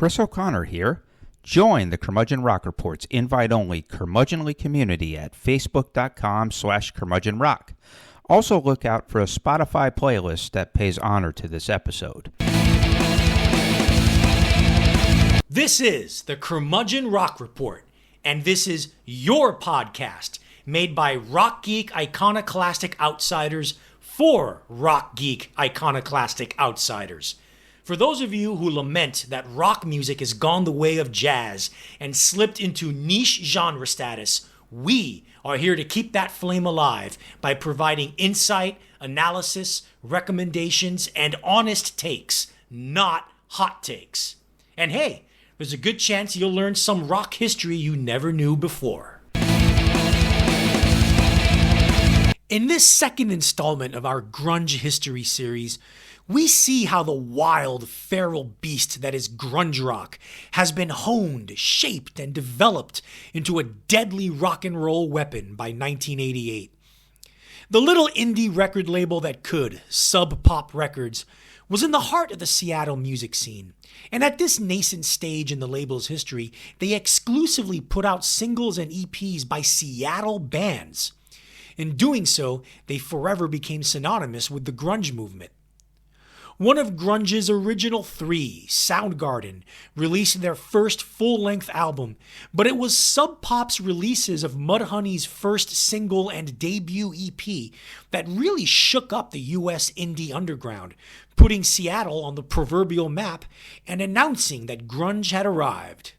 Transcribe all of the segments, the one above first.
Chris O'Connor here. Join the Curmudgeon Rock Report's invite-only curmudgeonly community at facebook.com/curmudgeonrock. Also look out for a Spotify playlist that pays honor to this episode. This is the Curmudgeon Rock Report, and this is your podcast made by rock geek iconoclastic outsiders for rock geek iconoclastic outsiders. For those of you who lament that rock music has gone the way of jazz and slipped into niche genre status, we are here to keep that flame alive by providing insight, analysis, recommendations, and honest takes, not hot takes. And hey, there's a good chance you'll learn some rock history you never knew before. In this second installment of our grunge history series, we see how the wild, feral beast that is grunge rock has been honed, shaped, and developed into a deadly rock and roll weapon by 1988. The little indie record label that could, Sub Pop Records, was in the heart of the Seattle music scene. And at this nascent stage in the label's history, they exclusively put out singles and EPs by Seattle bands. In doing so, they forever became synonymous with the grunge movement. One of grunge's original three, Soundgarden, released their first full-length album, but it was Sub Pop's releases of Mudhoney's first single and debut EP that really shook up the US indie underground, putting Seattle on the proverbial map and announcing that grunge had arrived.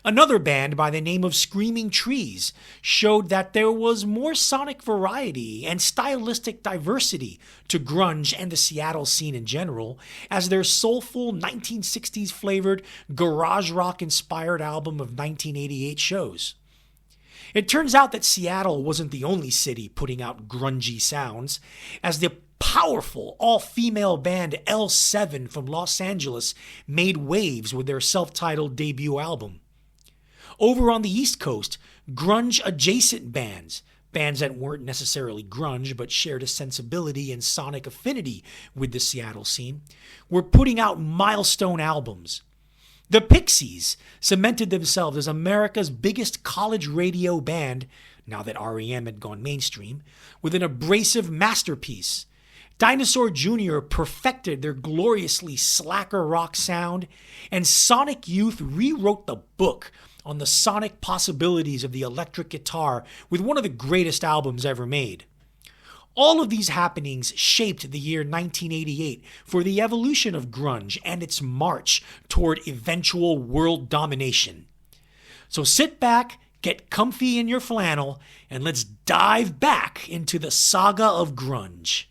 Another band by the name of Scream Trees showed that there was more sonic variety and stylistic diversity to grunge and the Seattle scene in general, as their soulful 1960s flavored garage rock inspired album of 1988 shows. It turns out that Seattle wasn't the only city putting out grungy sounds, as the powerful all-female band L7 from Los Angeles made waves with their self-titled debut album. Over on the East Coast, grunge-adjacent bands that weren't necessarily grunge but shared a sensibility and sonic affinity with the Seattle scene, were putting out milestone albums. The Pixies cemented themselves as America's biggest college radio band, now that R.E.M. had gone mainstream, with an abrasive masterpiece. Dinosaur Jr. perfected their gloriously slacker rock sound, and Sonic Youth rewrote the book on the sonic possibilities of the electric guitar with one of the greatest albums ever made. All of these happenings shaped the year 1988 for the evolution of grunge and its march toward eventual world domination. So sit back, get comfy in your flannel, and let's dive back into the saga of grunge.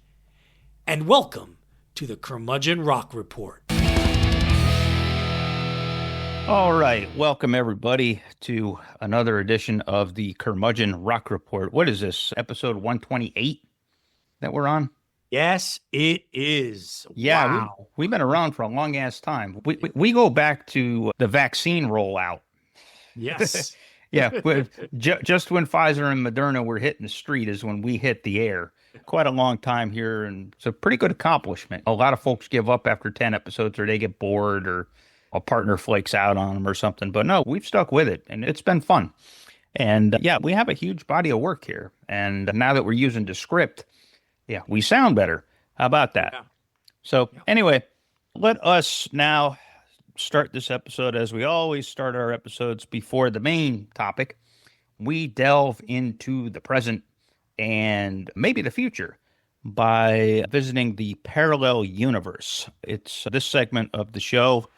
And welcome to the Curmudgeon Rock Report. All right, welcome everybody to another edition of the Curmudgeon Rock Report. What is this, episode 128 that we're on? Yes, it is. Yeah, wow. We've been around for a long-ass time. We go back to the vaccine rollout. Yes. Yeah, just when Pfizer and Moderna were hitting the street is when we hit the air. Quite a long time here, and it's a pretty good accomplishment. A lot of folks give up after 10 episodes, or they get bored, or a partner flakes out on them or something. But no, we've stuck with it, and it's been fun. And yeah, we have a huge body of work here. And now that we're using Descript, yeah, we sound better. How about that? Yeah. So anyway, let us now start this episode as we always start our episodes before the main topic. We delve into the present and maybe the future by visiting the parallel universe. It's this segment of the show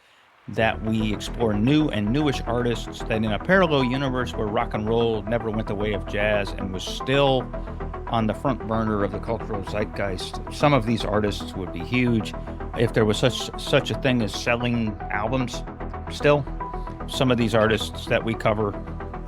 that we explore new and newish artists that in a parallel universe where rock and roll never went the way of jazz and was still on the front burner of the cultural zeitgeist. Some of these artists would be huge if there was such a thing as selling albums still. Some of these artists that we cover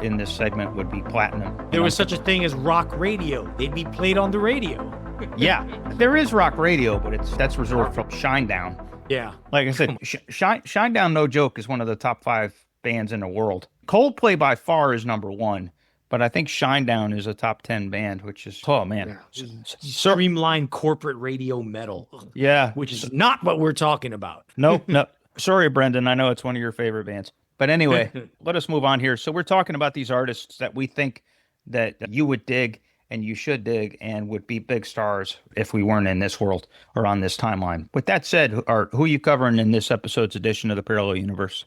in this segment would be platinum. There was such a thing as rock radio. They'd be played on the radio. Yeah, there is rock radio, but that's reserved for Shinedown. Yeah. Like I said, Shinedown, no joke, is one of the top 5 bands in the world. Coldplay by far is number 1, but I think Shinedown is a top 10 band, which is, oh man. Yeah. Streamlined corporate radio metal. Yeah. Which is not what we're talking about. No. Sorry, Brendan. I know it's one of your favorite bands. But anyway, let us move on here. So we're talking about these artists that we think that you would dig and you should dig and would be big stars if we weren't in this world or on this timeline. With that said, Art, who are you covering in this episode's edition of the Parallel Universe?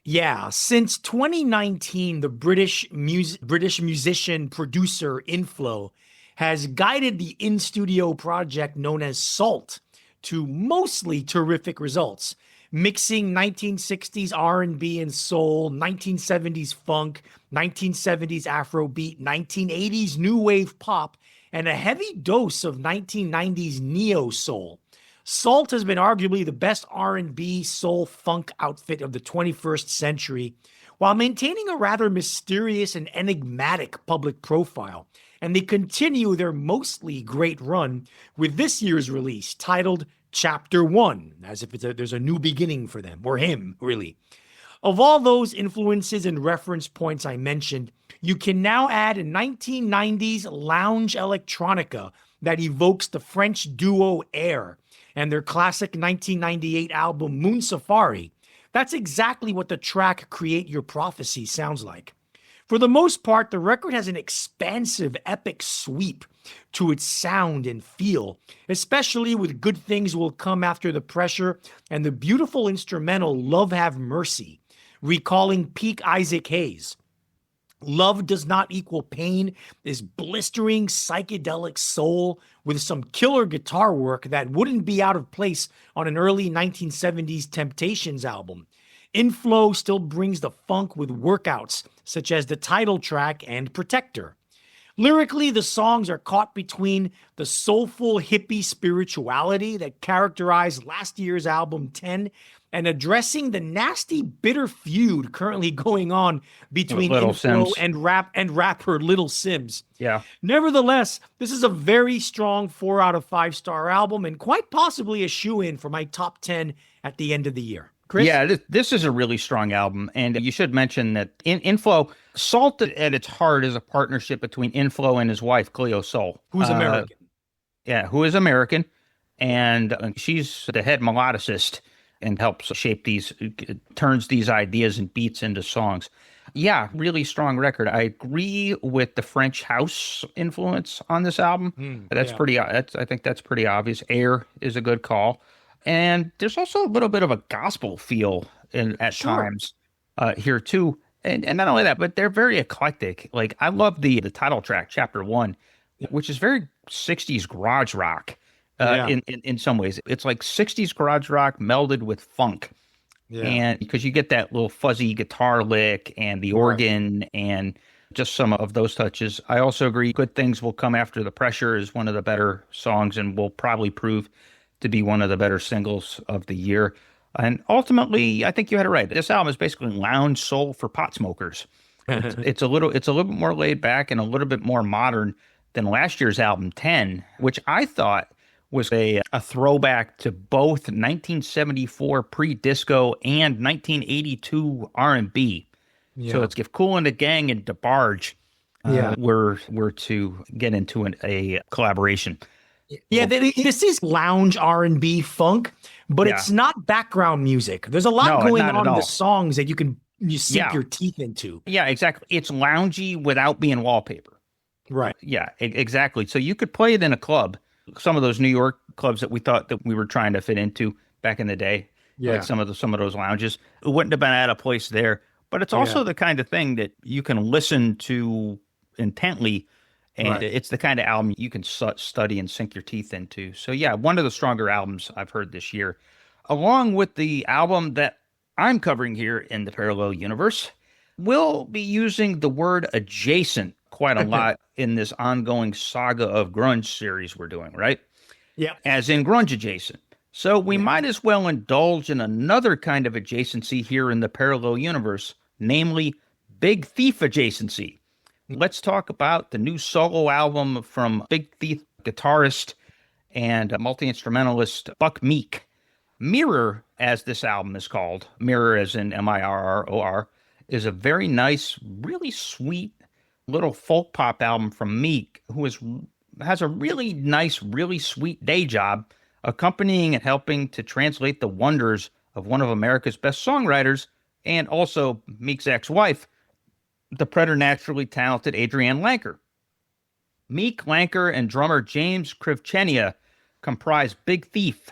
Yeah, since 2019, the British musician producer Inflo has guided the in-studio project known as Salt to mostly terrific results, mixing 1960s R&B and soul, 1970s funk, 1970s Afrobeat, 1980s new wave pop, and a heavy dose of 1990s neo soul. Salt has been arguably the best R&B soul funk outfit of the 21st century, while maintaining a rather mysterious and enigmatic public profile. And they continue their mostly great run with this year's release, titled Chapter 1, as if there's a new beginning for them, or him, really. Of all those influences and reference points I mentioned, you can now add a 1990s lounge electronica that evokes the French duo Air and their classic 1998 album Moon Safari. That's exactly what the track Create Your Prophecy sounds like. For the most part, the record has an expansive, epic sweep to its sound and feel, especially with Good Things Will Come After the Pressure and the beautiful instrumental Love Have Mercy, recalling peak Isaac Hayes. Love Does Not Equal Pain is blistering psychedelic soul with some killer guitar work that wouldn't be out of place on an early 1970s Temptations album. Inflow still brings the funk with workouts, such as the title track and Protector. Lyrically, the songs are caught between the soulful hippie spirituality that characterized last year's album 10 and addressing the nasty, bitter feud currently going on between Inflow and rapper Little Sims. Yeah. Nevertheless, this is a very strong 4 out of 5 star album and quite possibly a shoe-in for my top 10 at the end of the year. Chris? Yeah, this is a really strong album. And you should mention that Inflow, Salt at its heart is a partnership between Inflow and his wife, Cleo Sol. Who's American. Yeah, who is American. And she's the head melodicist and helps shape turns these ideas and beats into songs. Yeah, really strong record. I agree with the French house influence on this album. I think that's pretty obvious. Air is a good call. And there's also a little bit of a gospel feel at times here too. And not only that, but they're very eclectic. Like I love the title track, Chapter 1, which is very 60s garage rock in some ways. It's like 60s garage rock melded with funk. Yeah. And because you get that little fuzzy guitar lick and the organ and just some of those touches. I also agree Good Things Will Come After the Pressure is one of the better songs and will probably prove to be one of the better singles of the year. And ultimately, I think you had it right. This album is basically lounge soul for pot smokers. It's a little bit more laid back and a little bit more modern than last year's album 10, which I thought was a throwback to both 1974 pre-disco and 1982 R&B. Yeah. So it's if Kool and the Gang and DeBarge were to get into a collaboration. Yeah, this is lounge R&B funk, but it's not background music. There's a lot going on in the songs that you sink your teeth into. Yeah, exactly. It's loungy without being wallpaper. Right. Yeah, exactly. So you could play it in a club, some of those New York clubs that we thought that we were trying to fit into back in the day. Yeah. Like some of those lounges. It wouldn't have been at a place there. But it's also the kind of thing that you can listen to intently. And it's the kind of album you can study and sink your teeth into. So, yeah, one of the stronger albums I've heard this year. Along with the album that I'm covering here in the Parallel Universe, we'll be using the word adjacent quite a lot in this ongoing Saga of Grunge series we're doing, right? Yeah. As in grunge-adjacent. So we might as well indulge in another kind of adjacency here in the Parallel Universe, namely Big Thief adjacency. Let's talk about the new solo album from Big Thief guitarist and multi-instrumentalist Buck Meek. Mirror, as this album is called, Mirror as in Mirror, is a very nice, really sweet little folk pop album from Meek, who has a really nice, really sweet day job, accompanying and helping to translate the wonders of one of America's best songwriters and also Meek's ex-wife, the preternaturally talented Adrienne Lenker. Meek, Lenker, and drummer James Krivchenia comprise Big Thief,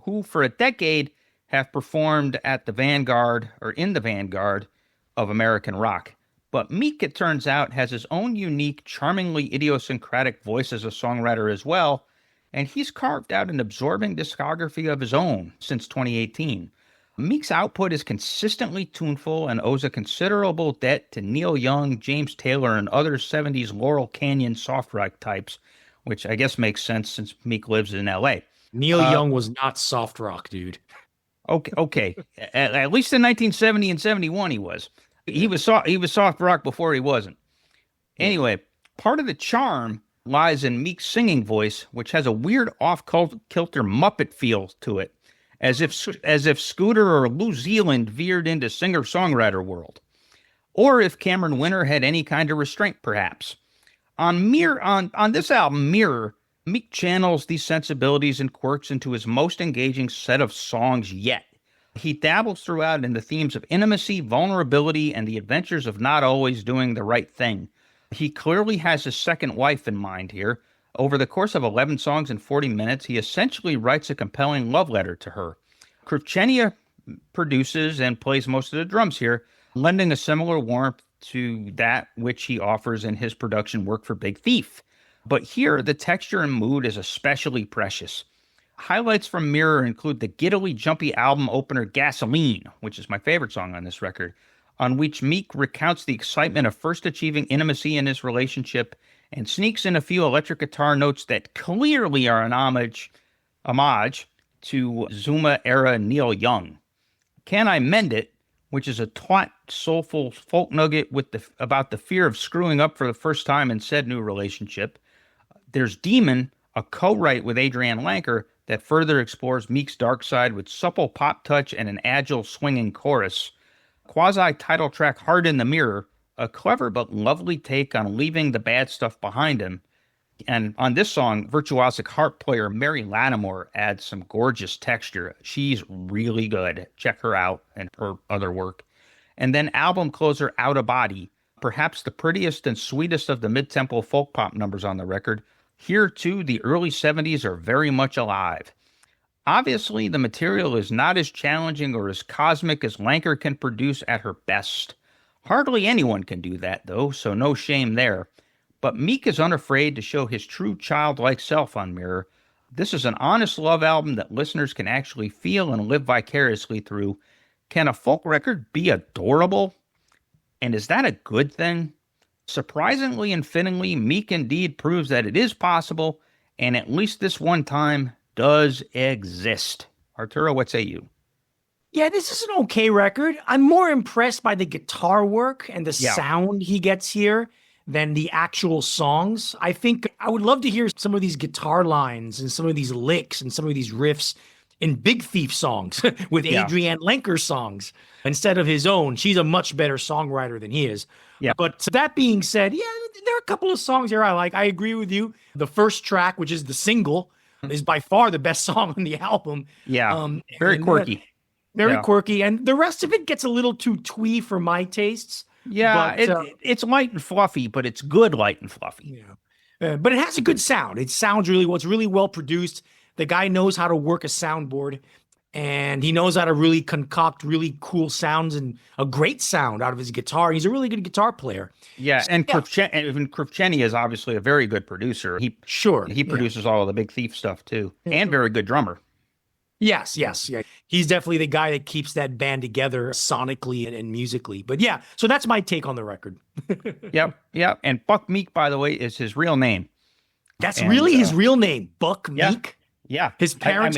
who for a decade have performed at the vanguard or in the vanguard of American rock. But Meek, it turns out, has his own unique, charmingly idiosyncratic voice as a songwriter as well, and he's carved out an absorbing discography of his own since 2018. Meek's output is consistently tuneful and owes a considerable debt to Neil Young, James Taylor, and other 70s Laurel Canyon soft rock types, which I guess makes sense since Meek lives in L.A. Neil Young was not soft rock, dude. Okay. At least in 1970 and 71 he was. He was soft rock before he wasn't. Anyway, part of the charm lies in Meek's singing voice, which has a weird off-kilter Muppet feel to it, as if Scooter or Lou Zealand veered into singer-songwriter world, or if Cameron Winter had any kind of restraint, perhaps. On this album, Mirror, Meek channels these sensibilities and quirks into his most engaging set of songs yet. He dabbles throughout in the themes of intimacy, vulnerability, and the adventures of not always doing the right thing. He clearly has his second wife in mind here. Over the course of 11 songs and 40 minutes, he essentially writes a compelling love letter to her. Krivchenia produces and plays most of the drums here, lending a similar warmth to that which he offers in his production work for Big Thief. But here, the texture and mood is especially precious. Highlights from Mirror include the giddily jumpy album opener Gasoline, which is my favorite song on this record, on which Meek recounts the excitement of first achieving intimacy in his relationship and sneaks in a few electric guitar notes that clearly are an homage to Zuma-era Neil Young. Can I Mend It, which is a taut, soulful folk nugget about the fear of screwing up for the first time in said new relationship. There's Demon, a co-write with Adrienne Lenker, that further explores Meek's dark side with supple pop touch and an agile swinging chorus. Quasi-title track Hard in the Mirror, a clever but lovely take on leaving the bad stuff behind him. And on this song, virtuosic harp player Mary Lattimore adds some gorgeous texture. She's really good. Check her out and her other work. And then album closer Out of Body, perhaps the prettiest and sweetest of the mid-tempo folk pop numbers on the record. Here, too, the early 70s are very much alive. Obviously, the material is not as challenging or as cosmic as Lenker can produce at her best. Hardly anyone can do that, though, so no shame there. But Meek is unafraid to show his true childlike self on Mirror. This is an honest love album that listeners can actually feel and live vicariously through. Can a folk record be adorable? And is that a good thing? Surprisingly and fittingly, Meek indeed proves that it is possible, and at least this one time does exist. Arturo, what say you? Yeah, this is an okay record. I'm more impressed by the guitar work and the sound he gets here than the actual songs. I think I would love to hear some of these guitar lines and some of these licks and some of these riffs in Big Thief songs with Adrienne Lenker songs instead of his own. She's a much better songwriter than he is. Yeah. But that being said, there are a couple of songs here I like. I agree with you. The first track, which is the single, is by far the best song on the album. Yeah, very quirky. Very quirky. And the rest of it gets a little too twee for my tastes. Yeah, but, it's light and fluffy, but it's good light and fluffy. Yeah. But it has a good sound. It sounds it's really well produced. The guy knows how to work a soundboard, and he knows how to really concoct really cool sounds and a great sound out of his guitar. He's a really good guitar player. Yeah, and Krivchenia is obviously a very good producer. He produces all of the Big Thief stuff too, and very good drummer. Yes. He's definitely the guy that keeps that band together sonically and musically. But yeah, so that's my take on the record. Yep. And Buck Meek, by the way, is his real name. That's really his real name, Buck Meek? Yeah. His parents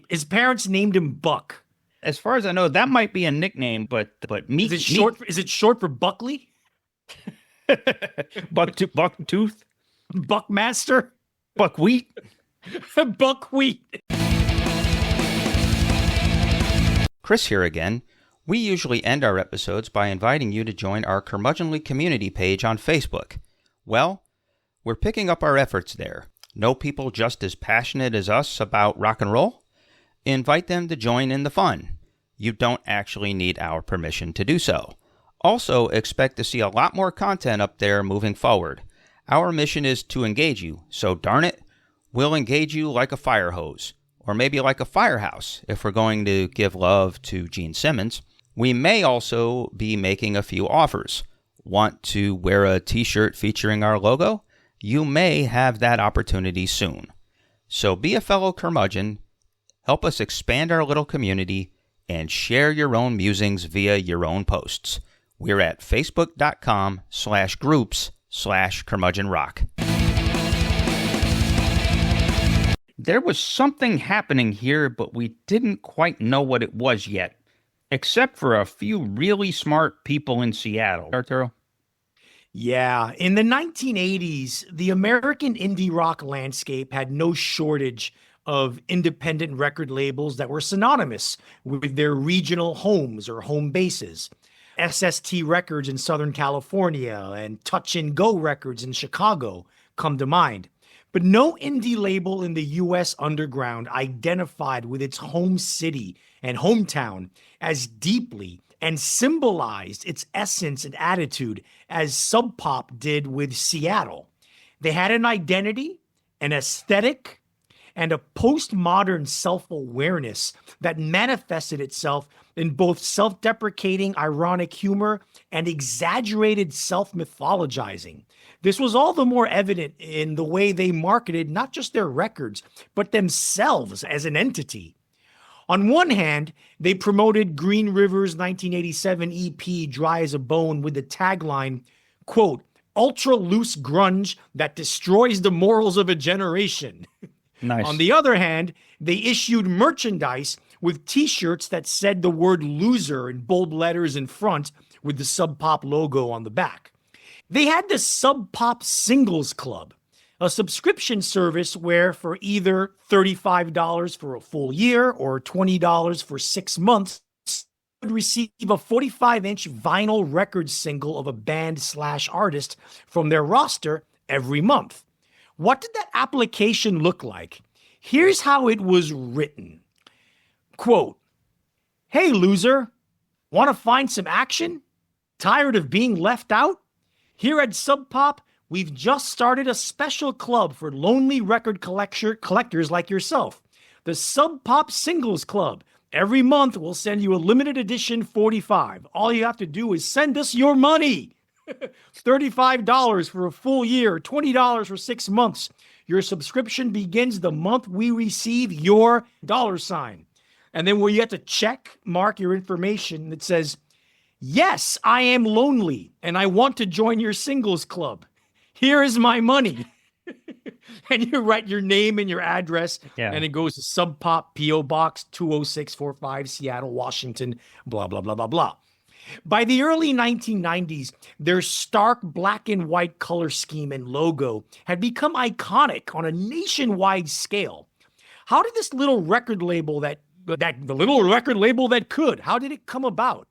his parents named him Buck. As far as I know, that might be a nickname, but Meek. Is it short for Buckley? Bucktooth? Buckmaster? Buckwheat? Buckwheat. Chris here again. We usually end our episodes by inviting you to join our Curmudgeonly community page on Facebook. Well, we're picking up our efforts there. Know people just as passionate as us about rock and roll? Invite them to join in the fun. You don't actually need our permission to do so. Also, expect to see a lot more content up there moving forward. Our mission is to engage you, so darn it, we'll engage you like a fire hose, or maybe like a firehouse if we're going to give love to Gene Simmons. We may also be making a few offers. Want to wear a t-shirt featuring our logo? You may have that opportunity soon. So be a fellow curmudgeon, help us expand our little community, and share your own musings via your own posts. We're at facebook.com/groups/curmudgeonrock. There was something happening here, but we didn't quite know what it was yet, except for a few really smart people in Seattle. Arturo? Yeah, in the 1980s, the American indie rock landscape had no shortage of independent record labels that were synonymous with their regional homes or home bases. SST Records in Southern California and Touch and Go Records in Chicago come to mind. But no indie label in the U.S. underground identified with its home city and hometown as deeply and symbolized its essence and attitude as Sub Pop did with Seattle. They had an identity, an aesthetic, and a postmodern self-awareness that manifested itself in both self-deprecating ironic humor and exaggerated self-mythologizing. This was all the more evident in the way they marketed not just their records, but themselves as an entity. On one hand, they promoted Green River's 1987 EP Dry as a Bone with the tagline, quote, ultra loose grunge that destroys the morals of a generation. Nice. On the other hand, they issued merchandise with t-shirts that said the word loser in bold letters in front with the Sub Pop logo on the back. They had the Sub Pop Singles Club, a subscription service where for either $35 for a full year or $20 for 6 months, you would receive a 45-inch vinyl record single of a band/artist from their roster every month. What did that application look like? Here's how it was written. Quote, hey loser, want to find some action? Tired of being left out? Here at Sub Pop, we've just started a special club for lonely record collectors like yourself. The Sub Pop Singles Club. Every month we'll send you a limited edition 45. All you have to do is send us your money. $35 for a full year, $20 for 6 months. Your subscription begins the month we receive your $. And then where you have to check mark your information that says, yes, I am lonely and I want to join your singles club. Here is my money. And you write your name and your address, and it goes to Sub Pop, P.O. Box 20645, Seattle, Washington, blah, blah, blah, blah, blah. By the early 1990s, their stark black and white color scheme and logo had become iconic on a nationwide scale. How did this little record label the little record label that could, how did it come about?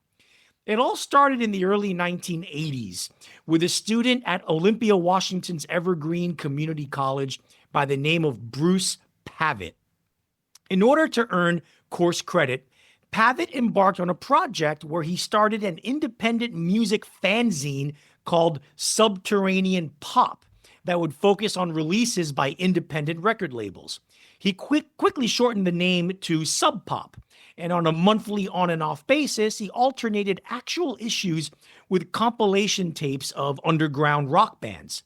It all started in the early 1980s with a student at Olympia, Washington's Evergreen Community College by the name of Bruce Pavitt. In order to earn course credit, Pavitt embarked on a project where he started an independent music fanzine called Subterranean Pop that would focus on releases by independent record labels. He quickly shortened the name to Sub Pop, and on a monthly on and off basis, he alternated actual issues with compilation tapes of underground rock bands.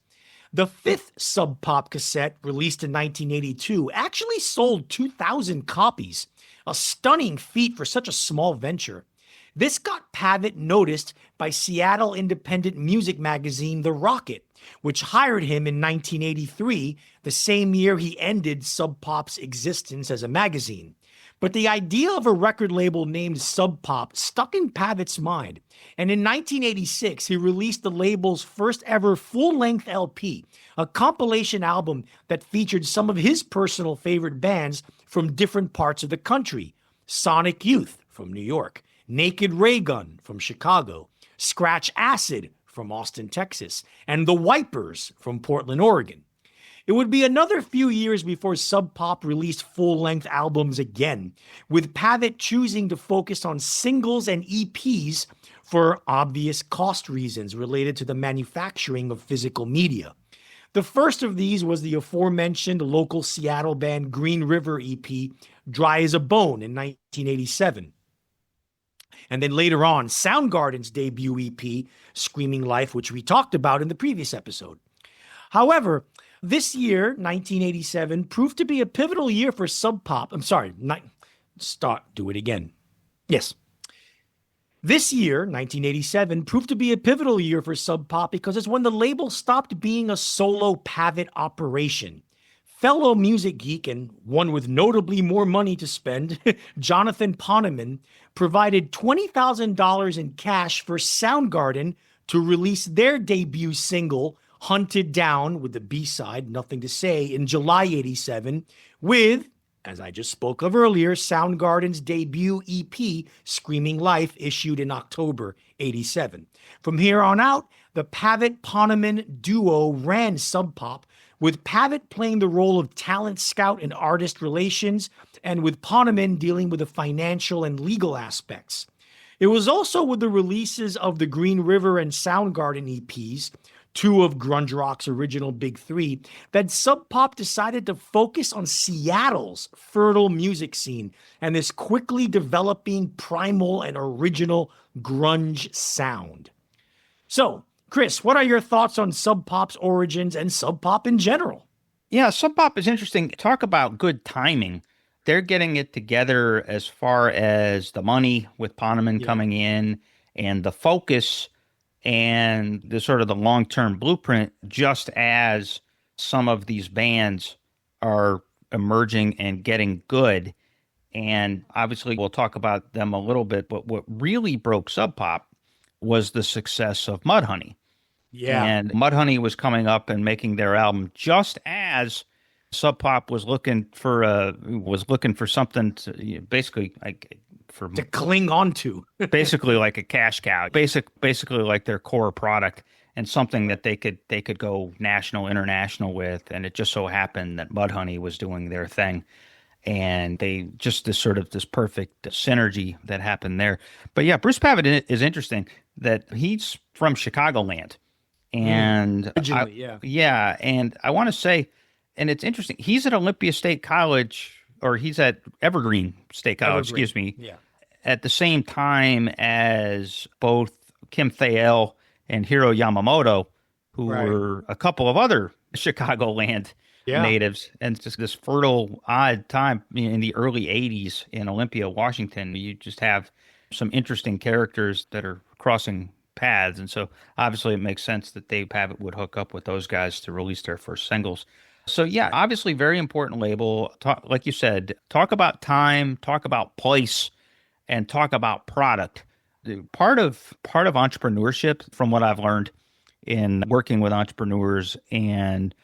The fifth Sub Pop cassette, released in 1982, actually sold 2,000 copies, a stunning feat for such a small venture. This got Pavitt noticed by Seattle independent music magazine The Rocket, which hired him in 1983, the same year he ended Sub Pop's existence as a magazine. But the idea of a record label named Sub Pop stuck in Pavitt's mind, and in 1986 he released the label's first ever full-length LP, a compilation album that featured some of his personal favorite bands from different parts of the country: Sonic Youth from New York, Naked Raygun from Chicago, Scratch Acid from Austin, Texas, and The Wipers from Portland, Oregon. It would be another few years before Sub Pop released full-length albums again, with Pavitt choosing to focus on singles and EPs for obvious cost reasons related to the manufacturing of physical media. The first of these was the aforementioned local Seattle band Green River EP, Dry as a Bone, in 1987. And then later on, Soundgarden's debut EP, Screaming Life, which we talked about in the previous episode. However, this year, 1987, proved to be a pivotal year for Sub Pop. Do it again. Yes. This year, 1987, proved to be a pivotal year for Sub Pop because it's when the label stopped being a solo Pavitt operation. Fellow music geek and one with notably more money to spend, Jonathan Poneman, provided $20,000 in cash for Soundgarden to release their debut single, Hunted Down, with the B-side, Nothing to Say, in July 87, with, as I just spoke of earlier, Soundgarden's debut EP, Screaming Life, issued in October 87. From here on out, the Pavitt-Poneman duo ran Sub Pop, with Pavitt playing the role of talent scout and artist relations, and with Poneman dealing with the financial and legal aspects. It was also with the releases of the Green River and Soundgarden EPs, two of grunge rock's original big three, that Sub Pop decided to focus on Seattle's fertile music scene and this quickly developing primal and original grunge sound. So, Chris, what are your thoughts on Sub Pop's origins and Sub Pop in general? Yeah, Sub Pop is interesting. Talk about good timing. They're getting it together as far as the money with Poneman coming in and the focus and the sort of the long-term blueprint, just as some of these bands are emerging and getting good. And obviously we'll talk about them a little bit, but what really broke Sub Pop was the success of Mudhoney. Yeah. And Mudhoney was coming up and making their album just as Sub Pop was looking for something to, basically to cling on to. Basically like a cash cow. Basically like their core product and something that they could go national, international with. And it just so happened that Mudhoney was doing their thing. And they just this perfect synergy that happened there. But yeah, Bruce Pavitt is interesting that he's from Chicagoland. And and I want to say, and it's interesting, he's at Olympia State College, or he's at Evergreen State College, excuse me, at the same time as both Kim Thayil and Hiro Yamamoto, who were a couple of other Chicagoland natives. And it's just this fertile, odd time in the early 80s in Olympia, Washington. You just have some interesting characters that are crossing paths. And so obviously it makes sense that Dave Pavitt would hook up with those guys to release their first singles. So yeah, obviously very important label. Like you said, talk about time, talk about place, and talk about product. Part of entrepreneurship, from what I've learned in working with entrepreneurs, and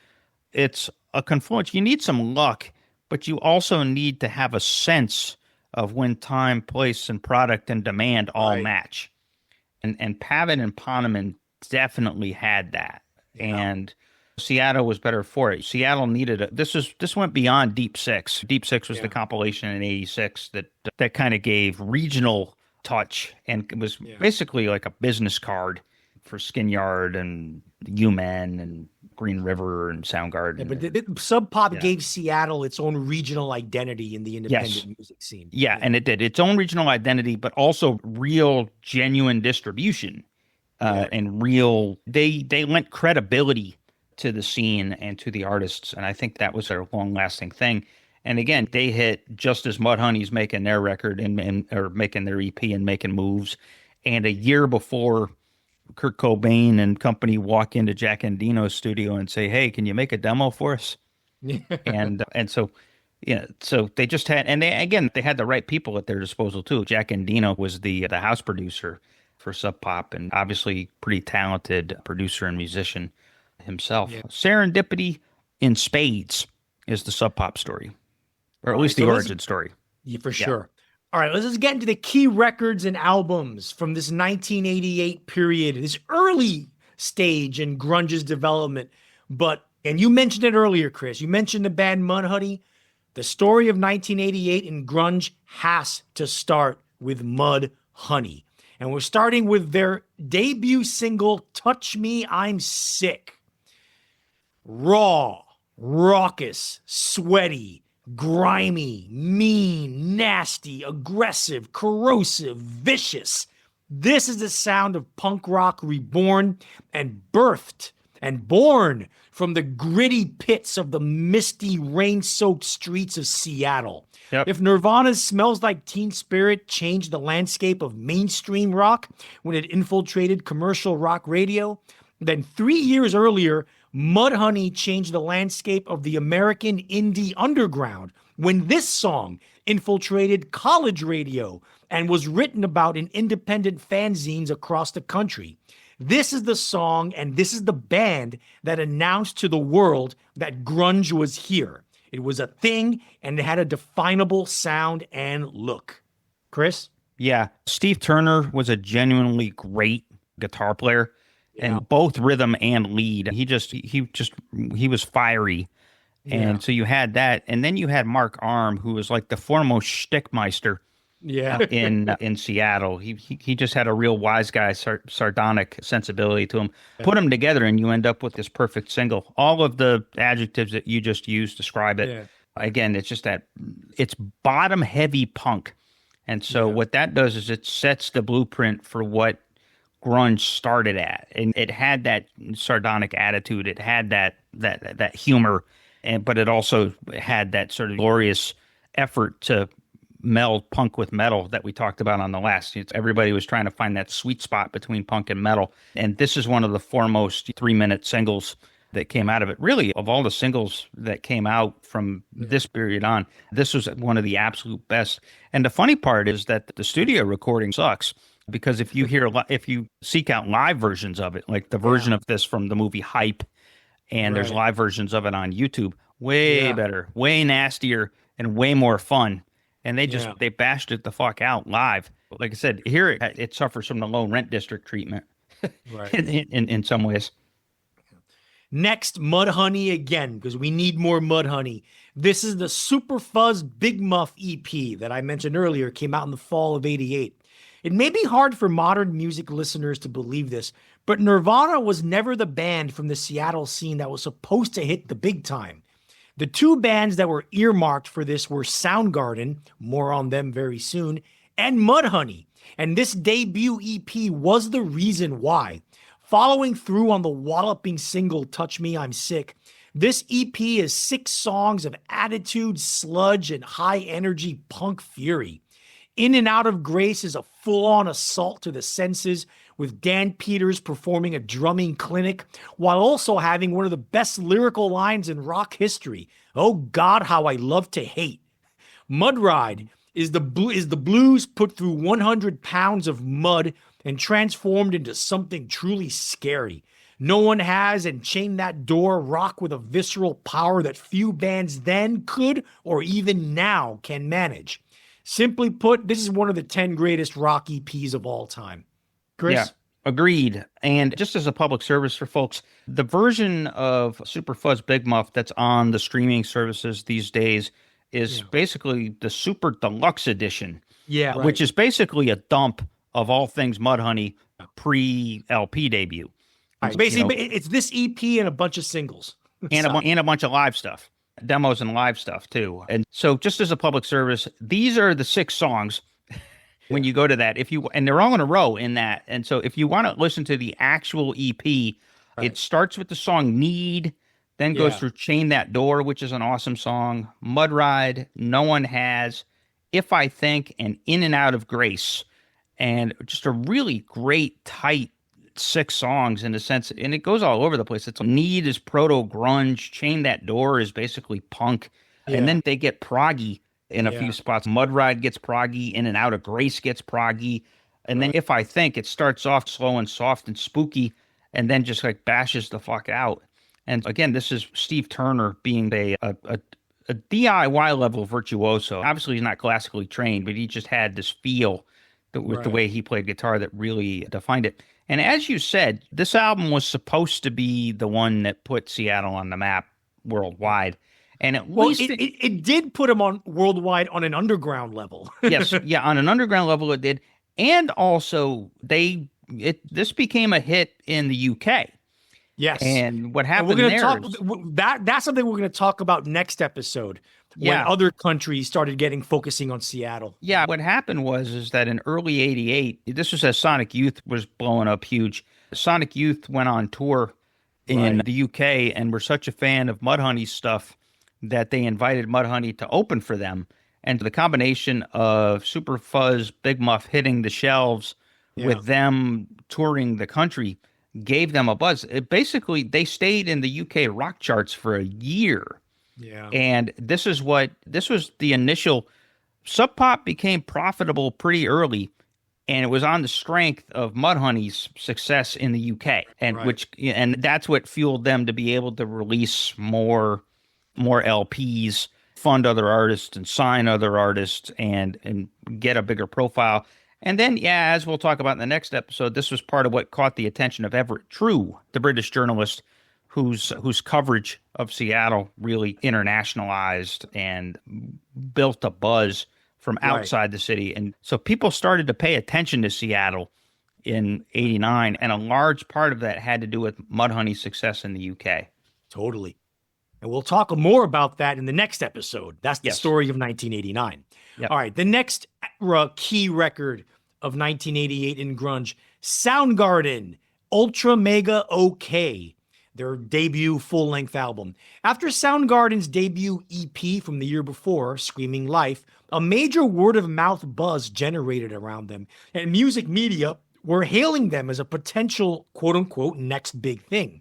it's a confluence. You need some luck, but you also need to have a sense of when time, place, and product and demand all match. And Pavitt and Poneman definitely had that. And Seattle was better for it. Seattle needed this went beyond Deep Six. Deep Six was the compilation in '86 that kind of gave regional touch and it was basically like a business card for Skin Yard and U-Men and Green River and Soundgarden. Yeah, but Sub Pop gave Seattle its own regional identity in the independent music scene. Yeah, and it did its own regional identity, but also real, genuine distribution, and real. They lent credibility to the scene and to the artists, and I think that was a long-lasting thing. And again, they hit just as Mudhoney's making their record or making their EP and making moves, and a year before Kurt Cobain and company walk into Jack Endino's studio and say, "Hey, can you make a demo for us?" and so they just had, and they had the right people at their disposal too. Jack Endino was the house producer for Sub Pop, and obviously pretty talented producer and musician himself. Yeah. Serendipity in spades is the Sub Pop story, or at least the origin story. Yeah, for sure. All right, let's get into the key records and albums from this 1988 period, this early stage in grunge's development. But And you mentioned it earlier, Chris. You mentioned the band Mudhoney. The story of 1988 in grunge has to start with Mudhoney. And we're starting with their debut single, Touch Me, I'm Sick. Raw, raucous, sweaty, grimy, mean, nasty, aggressive, corrosive, vicious. This is the sound of punk rock reborn and birthed and born from the gritty pits of the misty, rain-soaked streets of Seattle. Yep. If Nirvana's Smells Like Teen Spirit changed the landscape of mainstream rock when it infiltrated commercial rock radio, then 3 years earlier, Mudhoney changed the landscape of the American indie underground when this song infiltrated college radio and was written about in independent fanzines across the country. This is the song and this is the band that announced to the world that grunge was here. It was a thing and it had a definable sound and look. Chris? Yeah, Steve Turner was a genuinely great guitar player, and both rhythm and lead. He was fiery. And so you had that, and then you had Mark Arm, who was like the foremost shtickmeister in Seattle. He just had a real wise guy, sardonic sensibility to him. Put them together, and you end up with this perfect single. All of the adjectives that you just used describe it. Yeah. Again, it's just that it's bottom heavy punk, and so what that does is it sets the blueprint for what grunge started at, and it had that sardonic attitude. It had that humor. But it also had that sort of glorious effort to meld punk with metal that we talked about on the last. Everybody was trying to find that sweet spot between punk and metal. And this is one of the foremost 3-minute singles that came out of it. Really, of all the singles that came out from this period on, this was one of the absolute best. And the funny part is that the studio recording sucks, because if you seek out live versions of it, like the version of this from the movie Hype, and there's live versions of it on YouTube. Way better, way nastier, and way more fun. And they bashed it the fuck out live. Like I said, here it suffers from the low rent district treatment in some ways. Next, Mudhoney again, because we need more Mudhoney. This is the Superfuzz Bigmuff EP that I mentioned earlier, came out in the fall of '88. It may be hard for modern music listeners to believe this, but Nirvana was never the band from the Seattle scene that was supposed to hit the big time. The two bands that were earmarked for this were Soundgarden, more on them very soon, and Mudhoney. And this debut EP was the reason why. Following through on the walloping single Touch Me, I'm Sick, this EP is 6 songs of attitude, sludge, and high-energy punk fury. In and Out of Grace is a full-on assault to the senses, with Dan Peters performing a drumming clinic while also having one of the best lyrical lines in rock history. Oh God, how I love to hate. Mud Ride is the blues put through 100 pounds of mud and transformed into something truly scary. No One Has and Chain That Door rock with a visceral power that few bands then could or even now can manage. Simply put, this is one of the 10 greatest rock EPs of all time. Chris? Yeah, agreed. And just as a public service for folks, the version of Superfuzz Bigmuff that's on the streaming services these days is basically the super deluxe edition. Yeah, which is basically a dump of all things Mudhoney pre-LP debut. Right. Basically, it's this EP and a bunch of singles. And a bunch of live stuff. Demos and live stuff, too. And so just as a public service, these are the 6 songs when you go to that, and they're all in a row in that. And so if you want to listen to the actual EP, it starts with the song Need, then goes through Chain That Door, which is an awesome song, Mud Ride, No One Has, If I Think, and In and Out of Grace. And just a really great, tight 6 songs in the sense, and it goes all over the place. It's Need is proto-grunge, Chain That Door is basically punk, and then they get proggy in a few spots. Mud Ride gets proggy, In and Out of Grace gets proggy, and then If I Think, it starts off slow and soft and spooky, and then just like bashes the fuck out. And again, this is Steve Turner being a DIY level virtuoso. Obviously, he's not classically trained, but he just had this feel with the way he played guitar that really defined it. And as you said, this album was supposed to be the one that put Seattle on the map worldwide. And at least it did put him on worldwide on an underground level. Yes, yeah, on an underground level it did. And also this became a hit in the UK. Yes. And what happened that's something we're going to talk about next episode. When other countries started focusing on Seattle. Yeah, what happened is that in early 88, this was as Sonic Youth was blowing up huge. Sonic Youth went on tour in the UK and were such a fan of Mudhoney's stuff that they invited Mudhoney to open for them. And the combination of Superfuzz Bigmuff hitting the shelves with them touring the country gave them a buzz. Basically, they stayed in the UK rock charts for a year. Yeah. And this was the initial. Sub Pop became profitable pretty early, and it was on the strength of Mudhoney's success in the UK, and that's what fueled them to be able to release more LPs, fund other artists, and sign other artists, and get a bigger profile. And then, as we'll talk about in the next episode, this was part of what caught the attention of Everett True, the British journalist whose coverage of Seattle really internationalized and built a buzz from outside the city. And so people started to pay attention to Seattle in 89, and a large part of that had to do with Mudhoney's success in the UK. Totally. And we'll talk more about that in the next episode. That's the story of 1989. Yep. All right, the next key record of 1988 in grunge, Soundgarden, Ultra Mega OK, their debut full-length album. After Soundgarden's debut EP from the year before, Screaming Life, a major word-of-mouth buzz generated around them, and music media were hailing them as a potential quote-unquote next big thing.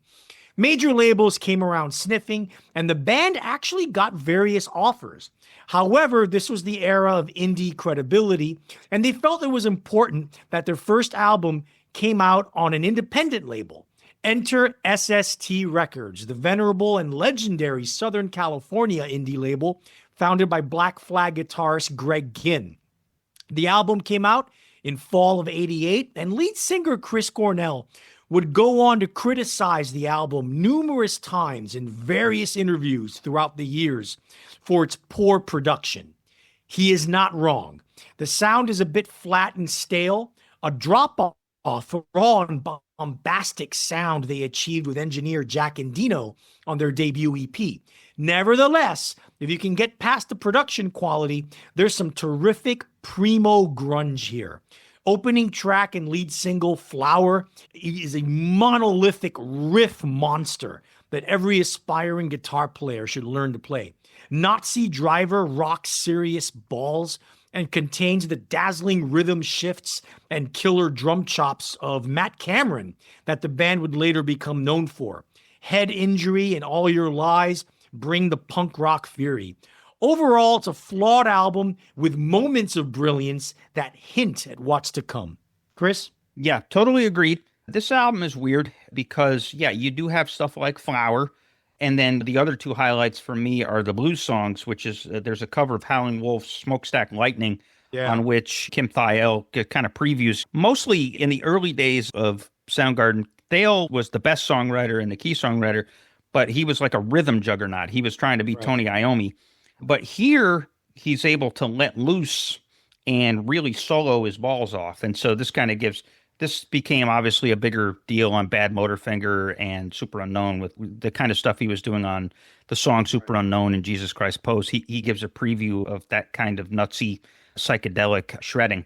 Major labels came around sniffing, and the band actually got various offers. However, this was the era of indie credibility, and they felt it was important that their first album came out on an independent label. Enter SST Records, the venerable and legendary Southern California indie label founded by Black Flag guitarist Greg Ginn. The album came out in fall of 88, and lead singer Chris Cornell would go on to criticize the album numerous times in various interviews throughout the years for its poor production. He is not wrong. The sound is a bit flat and stale, a drop-off for raw and bombastic sound they achieved with engineer Jack Endino on their debut EP. Nevertheless, if you can get past the production quality, there's some terrific primo grunge here. Opening track and lead single, Flower, is a monolithic riff monster that every aspiring guitar player should learn to play. Nazi Driver rocks serious balls and contains the dazzling rhythm shifts and killer drum chops of Matt Cameron that the band would later become known for. Head Injury and All Your Lies bring the punk rock fury. Overall, it's a flawed album with moments of brilliance that hint at what's to come. Chris? Yeah, totally agreed. This album is weird because, you do have stuff like Flower, and then the other two highlights for me are the blues songs, which is there's a cover of Howlin' Wolf's Smokestack Lightning, on which Kim Thayil kind of previews. Mostly in the early days of Soundgarden, Thayil was the best songwriter and the key songwriter, but he was like a rhythm juggernaut. He was trying to be Tony Iommi. But here, he's able to let loose and really solo his balls off. And so this became obviously a bigger deal on Bad Motorfinger and Super Unknown with the kind of stuff he was doing on the song Super Unknown and Jesus Christ Pose. He gives a preview of that kind of nutsy psychedelic shredding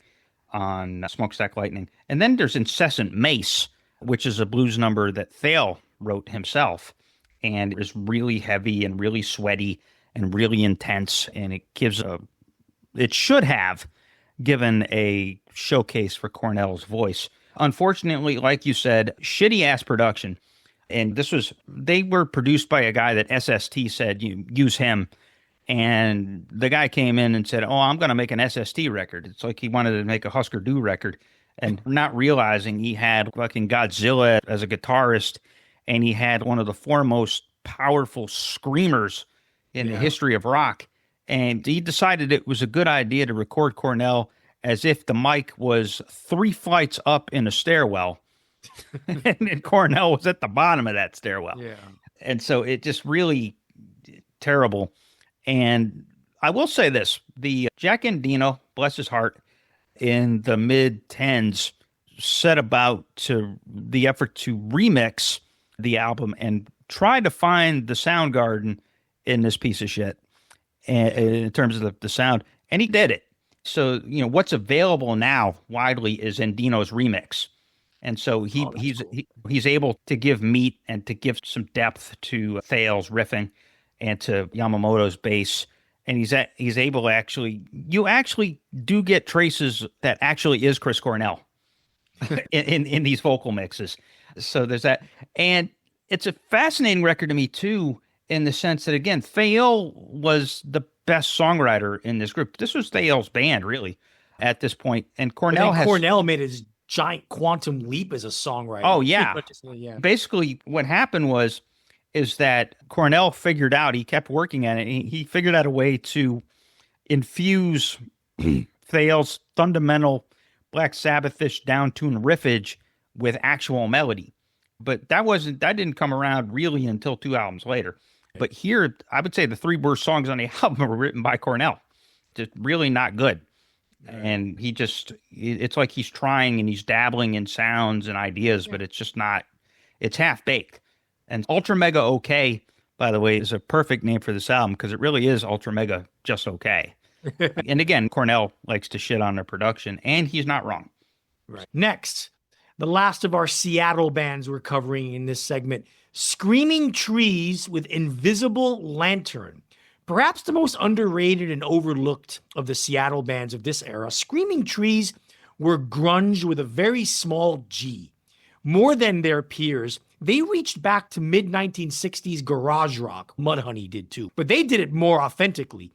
on Smokestack Lightning. And then there's Incessant Mace, which is a blues number that Thayil wrote himself and is really heavy and really sweaty and really intense, and it should have given a showcase for Cornell's voice. Unfortunately, like you said, shitty-ass production, and they were produced by a guy that SST said, use him, and the guy came in and said, I'm going to make an SST record. It's like he wanted to make a Husker Du record, and not realizing he had fucking Godzilla as a guitarist, and he had one of the foremost powerful screamers in the history of rock. And he decided it was a good idea to record Cornell as if the mic was 3 flights up in a stairwell and Cornell was at the bottom of that stairwell. Yeah. And so it just really terrible. And I will say this, the Jack Endino, bless his heart, in the mid-10s set about to the effort to remix the album and try to find the Soundgarden in this piece of shit in terms of the sound. And he did it. So, what's available now widely is Endino's remix. And so he's able to give meat and to give some depth to Thales riffing and to Yamamoto's bass. And he's able to you actually do get traces that actually is Chris Cornell in these vocal mixes. So there's that. And it's a fascinating record to me too, in the sense that, again, Thale was the best songwriter in this group. This was Thale's band, really, at this point. And Cornell made his giant quantum leap as a songwriter. Oh, yeah. Yeah. Basically, what happened is that Cornell figured out, he kept working at it, he figured out a way to infuse Thale's fundamental Black Sabbath-ish down-tune riffage with actual melody. But that didn't come around really until 2 albums later. But here, I would say the 3 worst songs on the album were written by Cornell. Just really not good. And it's like he's trying and he's dabbling in sounds and ideas, but it's just not, it's half-baked. And Ultra Mega OK, by the way, is a perfect name for this album because it really is Ultra Mega just okay. And again, Cornell likes to shit on their production, and he's not wrong. Right. Next, the last of our Seattle bands we're covering in this segment, Screaming Trees with Invisible Lantern. Perhaps the most underrated and overlooked of the Seattle bands of this era, Screaming Trees were grunge with a very small g. More than their peers, they reached back to mid-1960s garage rock. Mudhoney did too, but they did it more authentically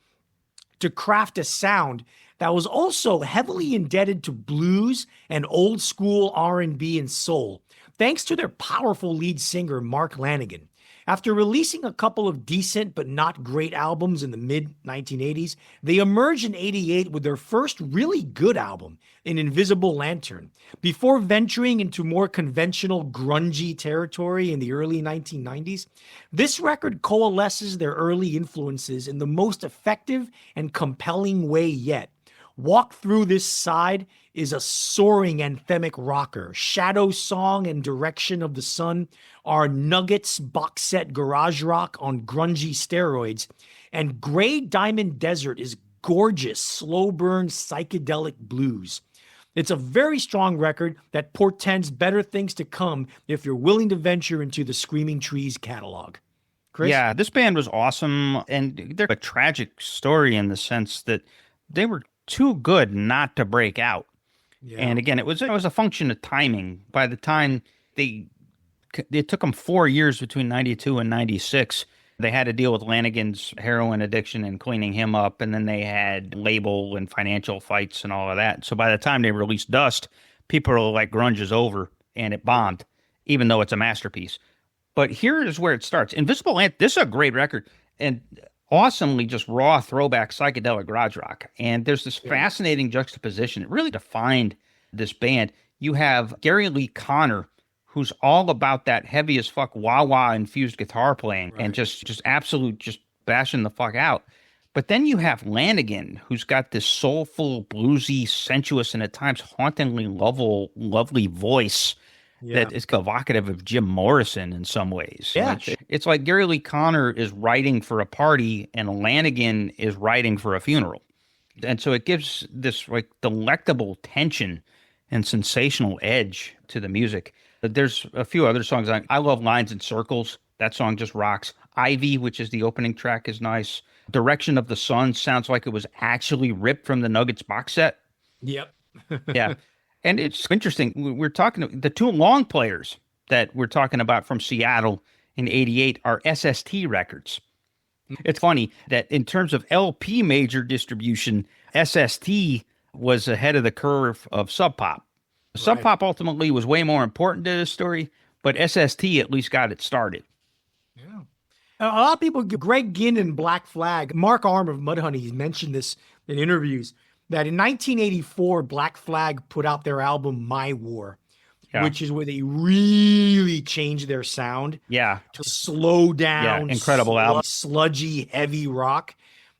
to craft a sound that was also heavily indebted to blues and old school R&B and soul, thanks to their powerful lead singer, Mark Lanegan. After releasing a couple of decent but not great albums in the mid-1980s, they emerged in '88 with their first really good album, An Invisible Lantern, before venturing into more conventional grungy territory in the early 1990s. This record coalesces their early influences in the most effective and compelling way yet. Walk Through This Side is a soaring anthemic rocker. Shadow Song and Direction of the Sun are Nuggets box set garage rock on grungy steroids. And Gray Diamond Desert is gorgeous, slow burn psychedelic blues. It's a very strong record that portends better things to come if you're willing to venture into the Screaming Trees catalog. Chris? Yeah, this band was awesome, and they're a tragic story in the sense that they were too good not to break out. Yeah. And again, it was a function of timing. By the time it took them 4 years between 92 and 96. They had to deal with Lanegan's heroin addiction and cleaning him up, and then they had label and financial fights and all of that. So by the time they released Dust, people were like, grunge is over, and it bombed, even though it's a masterpiece. But here is where it starts. Invisible Ant, this is a great record, and awesomely just raw throwback psychedelic garage rock. And there's this fascinating juxtaposition. It really defined this band. You have Gary Lee Conner, who's all about that heavy as fuck wah-wah infused guitar playing, and just absolute just bashing the fuck out. But then you have Lanegan, who's got this soulful, bluesy, sensuous, and at times hauntingly lovely voice that is evocative of Jim Morrison in some ways. Yeah. It's like Gary Lee Conner is writing for a party and Lanegan is writing for a funeral. And so it gives this like delectable tension and sensational edge to the music. There's a few other songs. I love Lines and Circles. That song just rocks. Ivy, which is the opening track, is nice. Direction of the Sun sounds like it was actually ripped from the Nuggets box set. Yep. Yeah. And it's interesting. We're talking, the 2 long players that we're talking about from Seattle in '88 are SST records. It's funny that in terms of LP major distribution, SST was ahead of the curve of Sub Pop. Sub Pop ultimately was way more important to this story, but SST at least got it started. Yeah. A lot of people, Greg Ginn and Black Flag, Mark Arm of Mudhoney, he's mentioned this in interviews. that in 1984, Black Flag put out their album My War, which is where they really changed their sound. Yeah. To slow down, incredible album. Sludgy, heavy rock.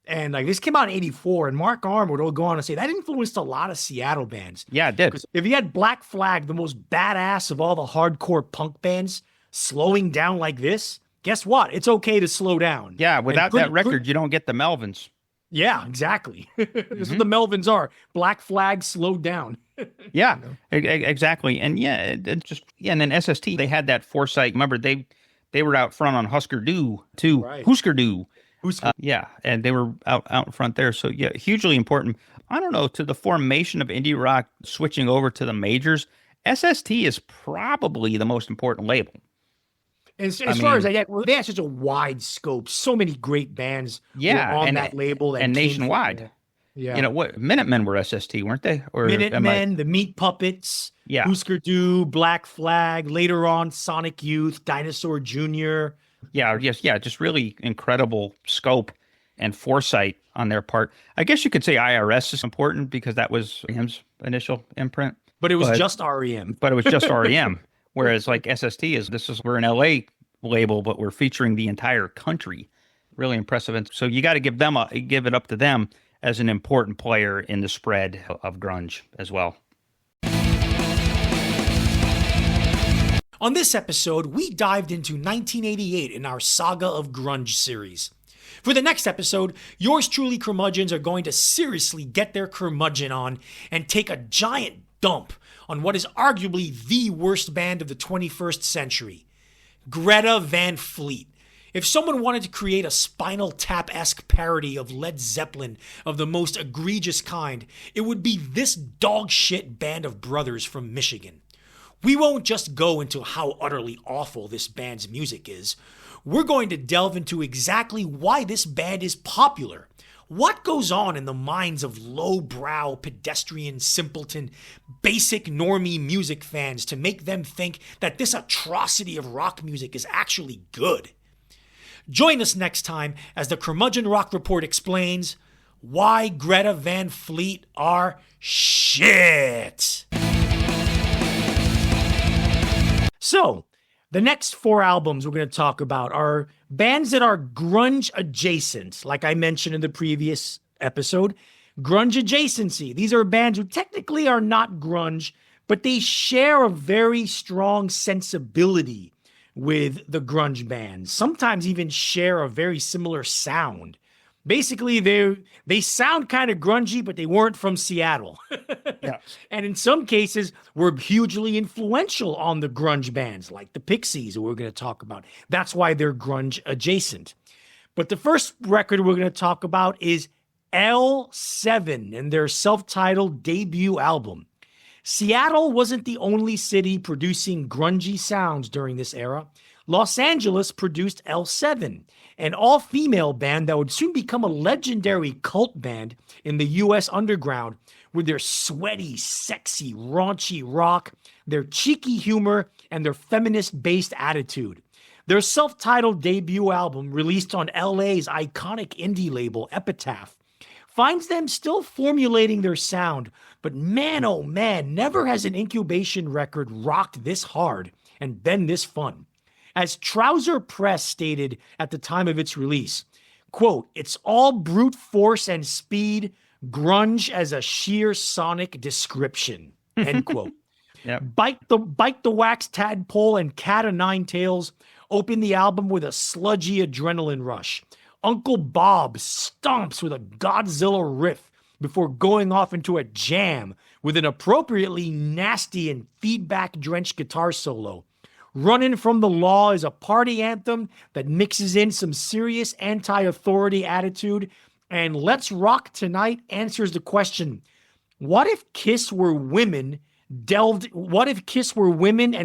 And like this came out in 84, and Mark Arm would go on to say that influenced a lot of Seattle bands. Yeah, it did. If you had Black Flag, the most badass of all the hardcore punk bands, slowing down like this, guess what? It's okay to slow down. Yeah, without that record, you don't get the Melvins. Yeah, exactly. This is what the Melvins are. Black Flag slowed down. Yeah, exactly. And and then SST, they had that foresight. Remember, they were out front on Husker Du too. Right. Husker Du. And they were out in front there. So yeah, hugely important. I don't know, to the formation of indie rock switching over to the majors, SST is probably the most important label. As far as they had such a wide scope, so many great bands were on that label and nationwide. Yeah, you know what? Minutemen were SST, weren't they? Or Minutemen, the Meat Puppets, Husker Du, Black Flag. Later on, Sonic Youth, Dinosaur Jr. Just really incredible scope and foresight on their part. I guess you could say IRS is important because that was REM's initial imprint. But it was just REM. But it was just REM. Whereas like SST we're an LA label, but we're featuring the entire country. Really impressive. And so you got to give it up to them as an important player in the spread of grunge as well. On this episode, we dived into 1988 in our Saga of Grunge series. For the next episode, yours truly Curmudgeons are going to seriously get their curmudgeon on and take a giant dump on what is arguably the worst band of the 21st century, Greta Van Fleet. If someone wanted to create a Spinal Tap-esque parody of Led Zeppelin of the most egregious kind, it would be this dog shit band of brothers from Michigan. We won't just go into how utterly awful this band's music is. We're going to delve into exactly why this band is popular. What goes on in the minds of lowbrow, pedestrian, simpleton, basic normie music fans to make them think that this atrocity of rock music is actually good? Join us next time as the Curmudgeon Rock Report explains why Greta Van Fleet are shit. So, the next 4 albums we're going to talk about are bands that are grunge adjacent, like I mentioned in the previous episode. Grunge adjacency. These are bands who technically are not grunge, but they share a very strong sensibility with the grunge bands. Sometimes even share a very similar sound. Basically, they sound kind of grungy, but they weren't from Seattle. Yeah. And in some cases, were hugely influential on the grunge bands, like the Pixies, who we're going to talk about. That's why they're grunge adjacent. But the first record we're going to talk about is L7 and their self-titled debut album. Seattle wasn't the only city producing grungy sounds during this era. Los Angeles produced L7, an all-female band that would soon become a legendary cult band in the U.S. underground with their sweaty, sexy, raunchy rock, their cheeky humor, and their feminist-based attitude. Their self-titled debut album, released on LA's iconic indie label Epitaph, finds them still formulating their sound, but man, oh man, never has an incubation record rocked this hard and been this fun. As Trouser Press stated at the time of its release, quote, "It's all brute force and speed, grunge as a sheer sonic description," end quote. Yep. Bite the Wax Tadpole and Cat o' Nine Tails open the album with a sludgy adrenaline rush. Uncle Bob stomps with a Godzilla riff before going off into a jam with an appropriately nasty and feedback-drenched guitar solo. Runnin' from the Law is a party anthem that mixes in some serious anti-authority attitude, and Let's Rock Tonight answers the question, what if Kiss were women and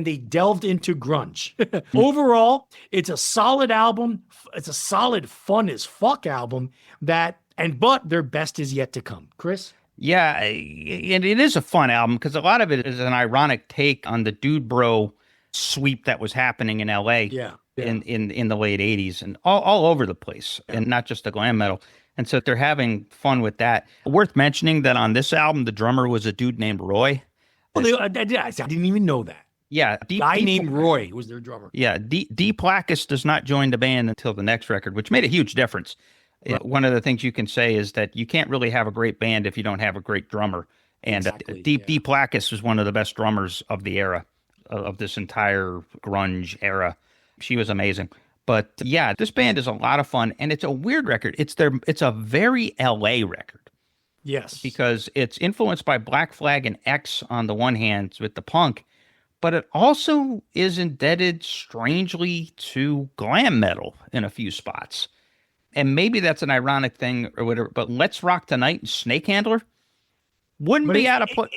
they delved into grunge? Overall, it's a solid album. It's a solid fun as fuck album but their best is yet to come. Chris? Yeah, and it is a fun album because a lot of it is an ironic take on the dude bro sweep that was happening in LA in the late 80s and all over the place, and not just the glam metal. And so they're having fun with that. Worth mentioning that on this album, the drummer was a dude named Roy. I didn't even know that. Yeah. Guy named Roy was their drummer. Yeah. D. Placus does not join the band until the next record, which made a huge difference. Right. One of the things you can say is that you can't really have a great band if you don't have a great drummer. And exactly, D. Placus was one of the best drummers of the era, of this entire grunge era. She was amazing. But yeah, this band is a lot of fun, and it's a weird record. It's a very LA record. Yes. Because it's influenced by Black Flag and X on the one hand with the punk, but it also is indebted strangely to glam metal in a few spots. And maybe that's an ironic thing or whatever, but Let's Rock Tonight and Snake Handler wouldn't be out of place.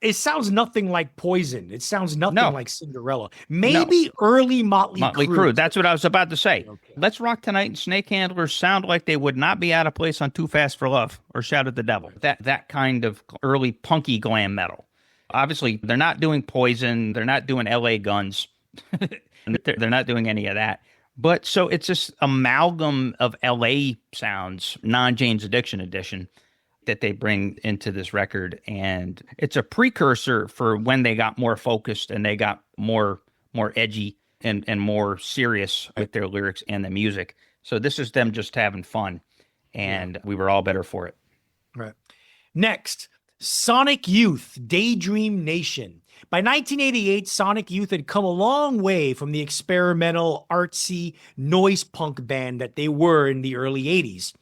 It sounds nothing like Poison. It sounds nothing like Cinderella. Maybe early Motley Crue. That's what I was about to say. Okay. Let's Rock Tonight and Snake Handler sound like they would not be out of place on Too Fast for Love or Shout at the Devil. That kind of early punky glam metal. Obviously, they're not doing Poison. They're not doing LA Guns. They're not doing any of that. But so it's this amalgam of LA sounds, non-Jane's Addiction edition, that they bring into this record, and it's a precursor for when they got more focused and they got more edgy and more serious with their lyrics and the music. So this is them just having fun, and we were all better for it. Right. Next, Sonic Youth, Daydream Nation. By 1988, Sonic Youth had come a long way from the experimental, artsy, noise punk band that they were in the early 80s.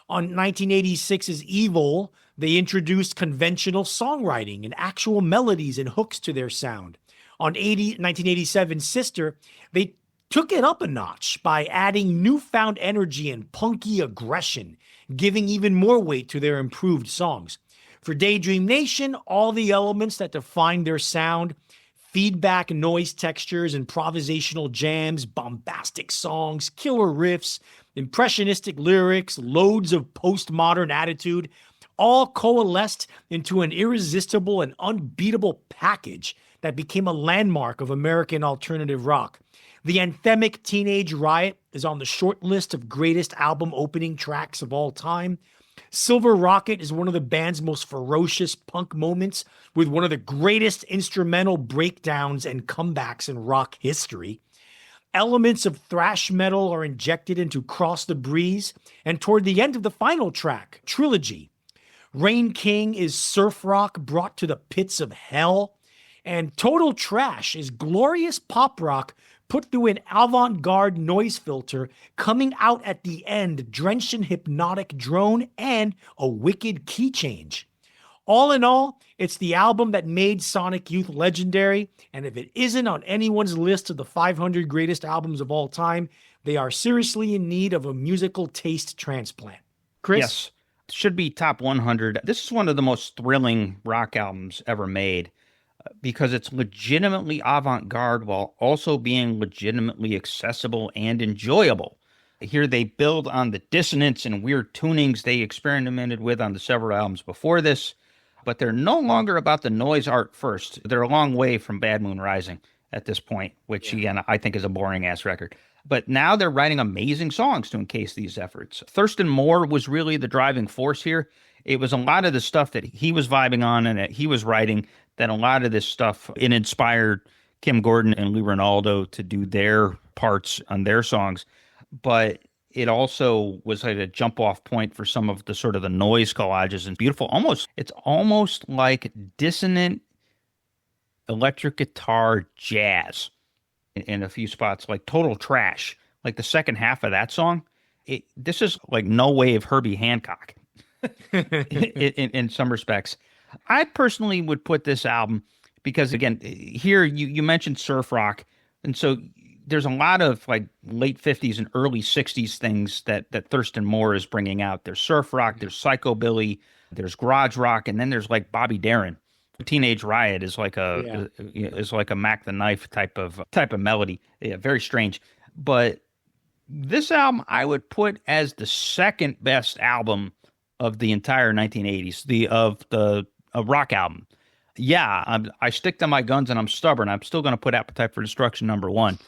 On 1986's Evil, they introduced conventional songwriting and actual melodies and hooks to their sound. On 1987's Sister, they took it up a notch by adding newfound energy and punky aggression, giving even more weight to their improved songs. For Daydream Nation, all the elements that define their sound, feedback, noise textures, improvisational jams, bombastic songs, killer riffs, impressionistic lyrics, loads of postmodern attitude, all coalesced into an irresistible and unbeatable package that became a landmark of American alternative rock. The anthemic Teenage Riot is on the short list of greatest album opening tracks of all time. Silver Rocket is one of the band's most ferocious punk moments, with one of the greatest instrumental breakdowns and comebacks in rock history. Elements of thrash metal are injected into Cross the Breeze, and toward the end of the final track, Trilogy. Rain King is surf rock brought to the pits of hell, and Total Trash is glorious pop rock put through an avant-garde noise filter, coming out at the end drenched in hypnotic drone and a wicked key change. All in all, it's the album that made Sonic Youth legendary, and if it isn't on anyone's list of the 500 greatest albums of all time, they are seriously in need of a musical taste transplant. Chris? Yes, it should be top 100. This is one of the most thrilling rock albums ever made because it's legitimately avant-garde while also being legitimately accessible and enjoyable. Here they build on the dissonance and weird tunings they experimented with on the several albums before this, but they're no longer about the noise art first. They're a long way from Bad Moon Rising at this point, which again, I think is a boring-ass record. But now they're writing amazing songs to encase these efforts. Thurston Moore was really the driving force here. It was a lot of the stuff that he was vibing on and that he was writing, that a lot of this stuff, it inspired Kim Gordon and Lou Ronaldo to do their parts on their songs. But it also was like a jump off point for some of the sort of the noise collages and beautiful, it's almost like dissonant electric guitar jazz in a few spots, like Total Trash, like the second half of that song. This is like No Wave Herbie Hancock in some respects. I personally would put this album because, again, here you mentioned surf rock, and so there's a lot of like late 50s and early 60s things that Thurston Moore is bringing out. There's surf rock, there's psychobilly, there's garage rock, and then there's like Bobby Darin. Teenage Riot is like a Mac the Knife type of melody. Yeah, very strange. But this album I would put as the second best album of the entire 1980s, a rock album. Yeah, I stick to my guns and I'm stubborn. I'm still going to put Appetite for Destruction number 1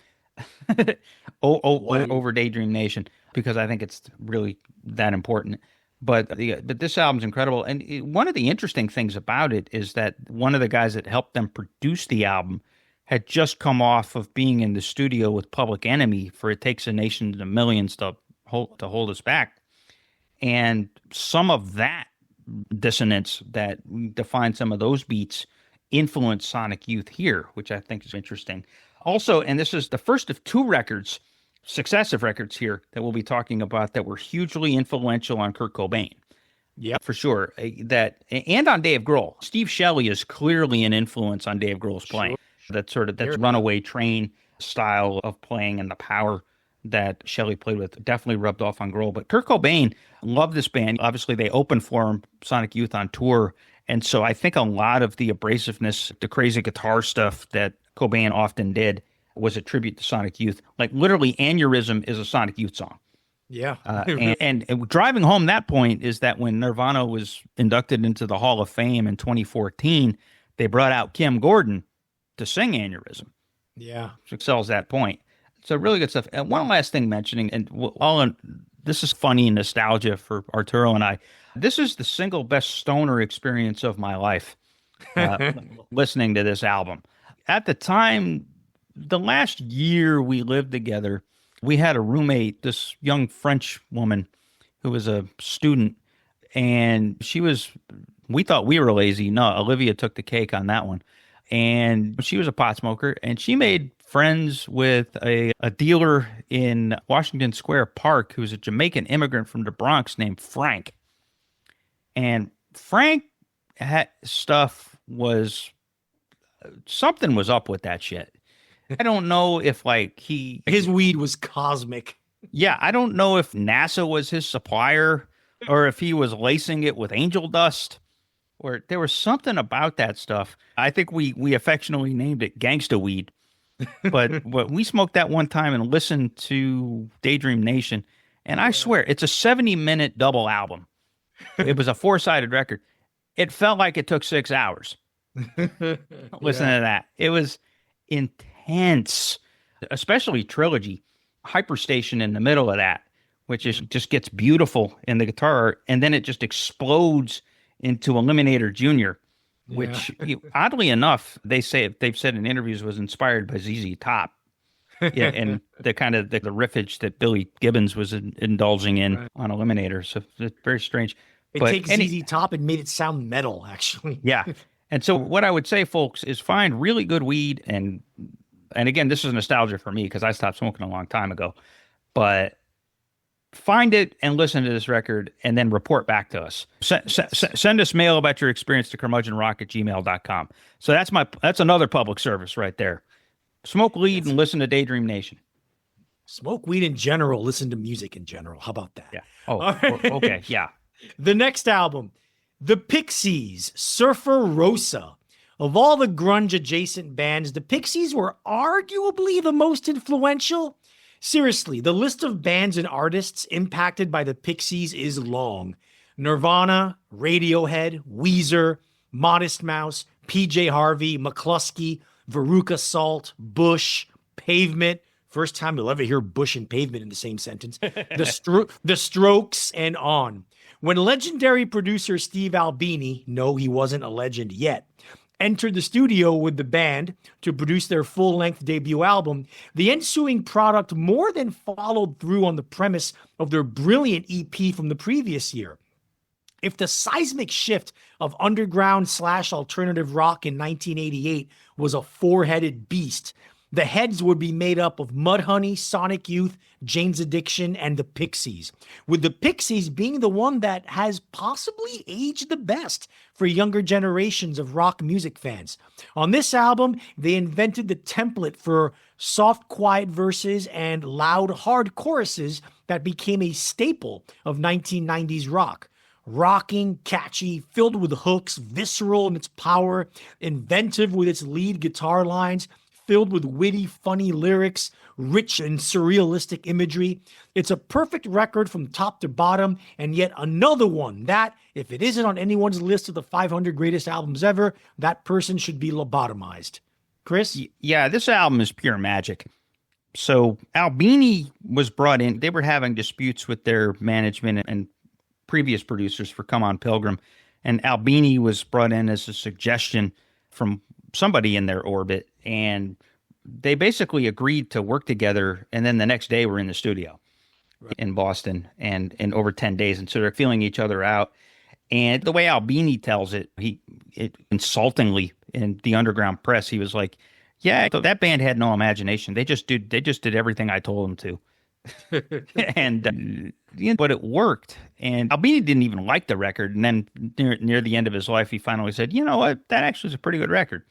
over Daydream Nation because I think it's really that important. But this album's incredible. And one of the interesting things about it is that one of the guys that helped them produce the album had just come off of being in the studio with Public Enemy for It Takes a Nation to Millions to hold us back. And some of that dissonance that defines some of those beats influenced Sonic Youth here, which I think is interesting. Also, and this is the first of two records, successive records here, that we'll be talking about that were hugely influential on Kurt Cobain. Yeah, for sure. And on Dave Grohl. Steve Shelley is clearly an influence on Dave Grohl's playing. That's Runaway Train style of playing and the power that Shelley played with definitely rubbed off on Grohl. But Kurt Cobain loved this band. Obviously, they opened for him, Sonic Youth, on tour. And so I think a lot of the abrasiveness, the crazy guitar stuff that Cobain often did was a tribute to Sonic Youth. Like literally, Aneurysm is a Sonic Youth song. Yeah. And driving home that point is that when Nirvana was inducted into the Hall of Fame in 2014, they brought out Kim Gordon to sing Aneurysm. Yeah. Which excels that point. So really good stuff. And one last thing mentioning, and this is funny nostalgia for Arturo and I. This is the single best stoner experience of my life, listening to this album. At the time, the last year we lived together, we had a roommate, this young French woman who was a student, and we thought we were lazy. No, Olivia took the cake on that one. And she was a pot smoker, and she made friends with a dealer in Washington Square Park who's a Jamaican immigrant from the Bronx named Frank. And Frank had something was up with that shit. I don't know if his weed was cosmic. Yeah, I don't know if NASA was his supplier or if he was lacing it with angel dust. Or there was something about that stuff. I think we affectionately named it gangsta weed. But we smoked that one time and listened to Daydream Nation. And I swear, it's a 70-minute double album. It was a 4-sided record. It felt like it took 6 hours. Listen to that. It was intense, especially Trilogy. Hyperstation in the middle of that, which just gets beautiful in the guitar art. And then it just explodes into Eliminator Jr., which oddly enough, they've said in interviews was inspired by ZZ Top. Yeah, and the kind of the riffage that Billy Gibbons was indulging in on Eliminator. So it's very strange. It takes ZZ Top and made it sound metal, actually. Yeah. And so what I would say, folks, is find really good weed. And again, this is nostalgia for me because I stopped smoking a long time ago. But find it and listen to this record and then report back to us. Send us mail about your experience to curmudgeonrock@gmail.com. So that's another public service right there. Smoke weed and listen to Daydream Nation. Smoke weed in general, listen to music in general. How about that? Yeah. Oh, okay. Yeah. The next album, The Pixies, Surfer Rosa. Of all the grunge-adjacent bands, the Pixies were arguably the most influential. Seriously, the list of bands and artists impacted by the Pixies is long. Nirvana, Radiohead, Weezer, Modest Mouse, PJ Harvey, McCluskey, Veruca Salt, Bush, Pavement. First time you'll ever hear Bush and Pavement in the same sentence. The Strokes, and on. When legendary producer Steve Albini, no, he wasn't a legend yet, entered the studio with the band to produce their full-length debut album, the ensuing product more than followed through on the premise of their brilliant EP from the previous year. If the seismic shift of underground/alternative rock in 1988 was a four-headed beast, the heads would be made up of Mudhoney, Sonic Youth, Jane's Addiction, and the Pixies, with the Pixies being the one that has possibly aged the best for younger generations of rock music fans. On this album, they invented the template for soft, quiet verses and loud, hard choruses that became a staple of 1990s rock. Rocking, catchy, filled with hooks, visceral in its power, inventive with its lead guitar lines, filled with witty, funny lyrics, rich and surrealistic imagery. It's a perfect record from top to bottom, and yet another one that, if it isn't on anyone's list of the 500 greatest albums ever, that person should be lobotomized. Chris? Yeah, this album is pure magic. So Albini was brought in. They were having disputes with their management and previous producers for Come On Pilgrim. And Albini was brought in as a suggestion from somebody in their orbit. And they basically agreed to work together. And then the next day we're in the studio in Boston and in over 10 days. And so they're feeling each other out. And the way Albini tells it, it insultingly in the underground press, he was like, yeah, that band had no imagination. They just did everything I told them to. And but it worked. And Albini didn't even like the record. And then near the end of his life, he finally said, you know what, that actually is a pretty good record.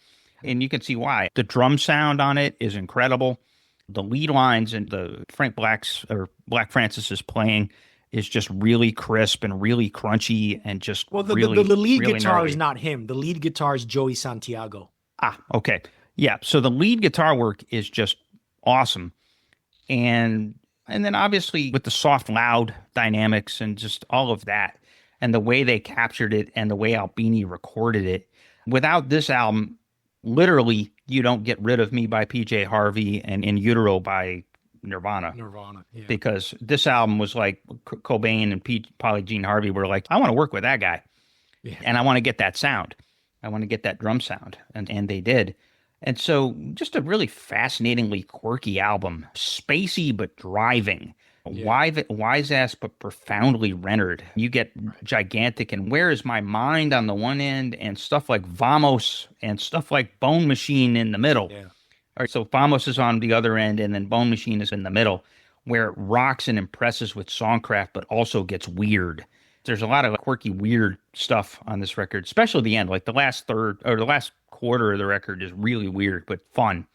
And you can see why. The drum sound on it is incredible. The lead lines and the Black Francis's playing is just really crisp and really crunchy and just the lead really guitar gnarly. is not him. The lead guitar is Joey Santiago. Ah, okay. Yeah, so the lead guitar work is just awesome. And then obviously with the soft, loud dynamics and just all of that and the way they captured it and the way Albini recorded it. Without this album, literally, you don't get Rid of Me by PJ Harvey and In Utero by Nirvana, yeah. Because this album was like Cobain and Polly Jean Harvey were like, I want to work with that guy. Yeah. And I want to get that sound. I want to get that drum sound. And they did. And so just a really fascinatingly quirky album, spacey but driving, wise ass but profoundly rendered. You get Gigantic and Where Is My Mind on the one end and stuff like Vamos and stuff like Bone Machine in the middle. Yeah. All right, so Vamos is on the other end and then Bone Machine is in the middle, where it rocks and impresses with songcraft but also gets weird. There's a lot of quirky, weird stuff on this record, especially the end. Like the last third or the last quarter of the record is really weird but fun.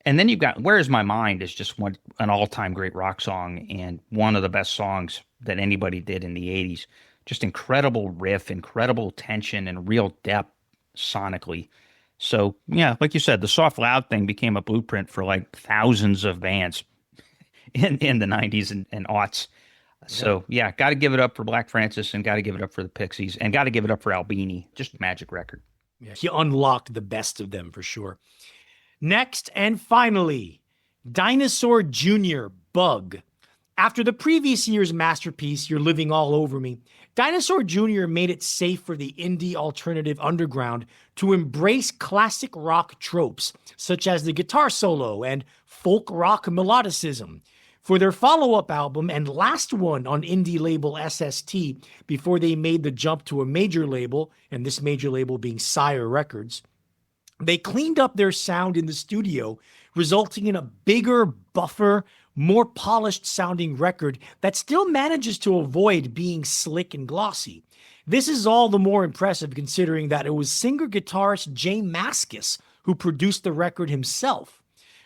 And then you've got Where Is My Mind is just an all-time great rock song and one of the best songs that anybody did in the 80s. Just incredible riff, incredible tension, and real depth sonically. So, yeah, like you said, the soft, loud thing became a blueprint for like thousands of bands in the 90s and aughts. So, yeah, got to give it up for Black Francis and got to give it up for the Pixies and got to give it up for Albini. Just a magic record. Yeah, he unlocked the best of them for sure. Next and finally, Dinosaur Jr. Bug. After the previous year's masterpiece, You're Living All Over Me, Dinosaur Jr. made it safe for the indie alternative underground to embrace classic rock tropes, such as the guitar solo and folk rock melodicism. For their follow-up album and last one on indie label SST before they made the jump to a major label, and this major label being Sire Records, they cleaned up their sound in the studio, resulting in a bigger, buffer, more polished sounding record that still manages to avoid being slick and glossy. This is all the more impressive considering that it was singer-guitarist Jay Mascis who produced the record himself.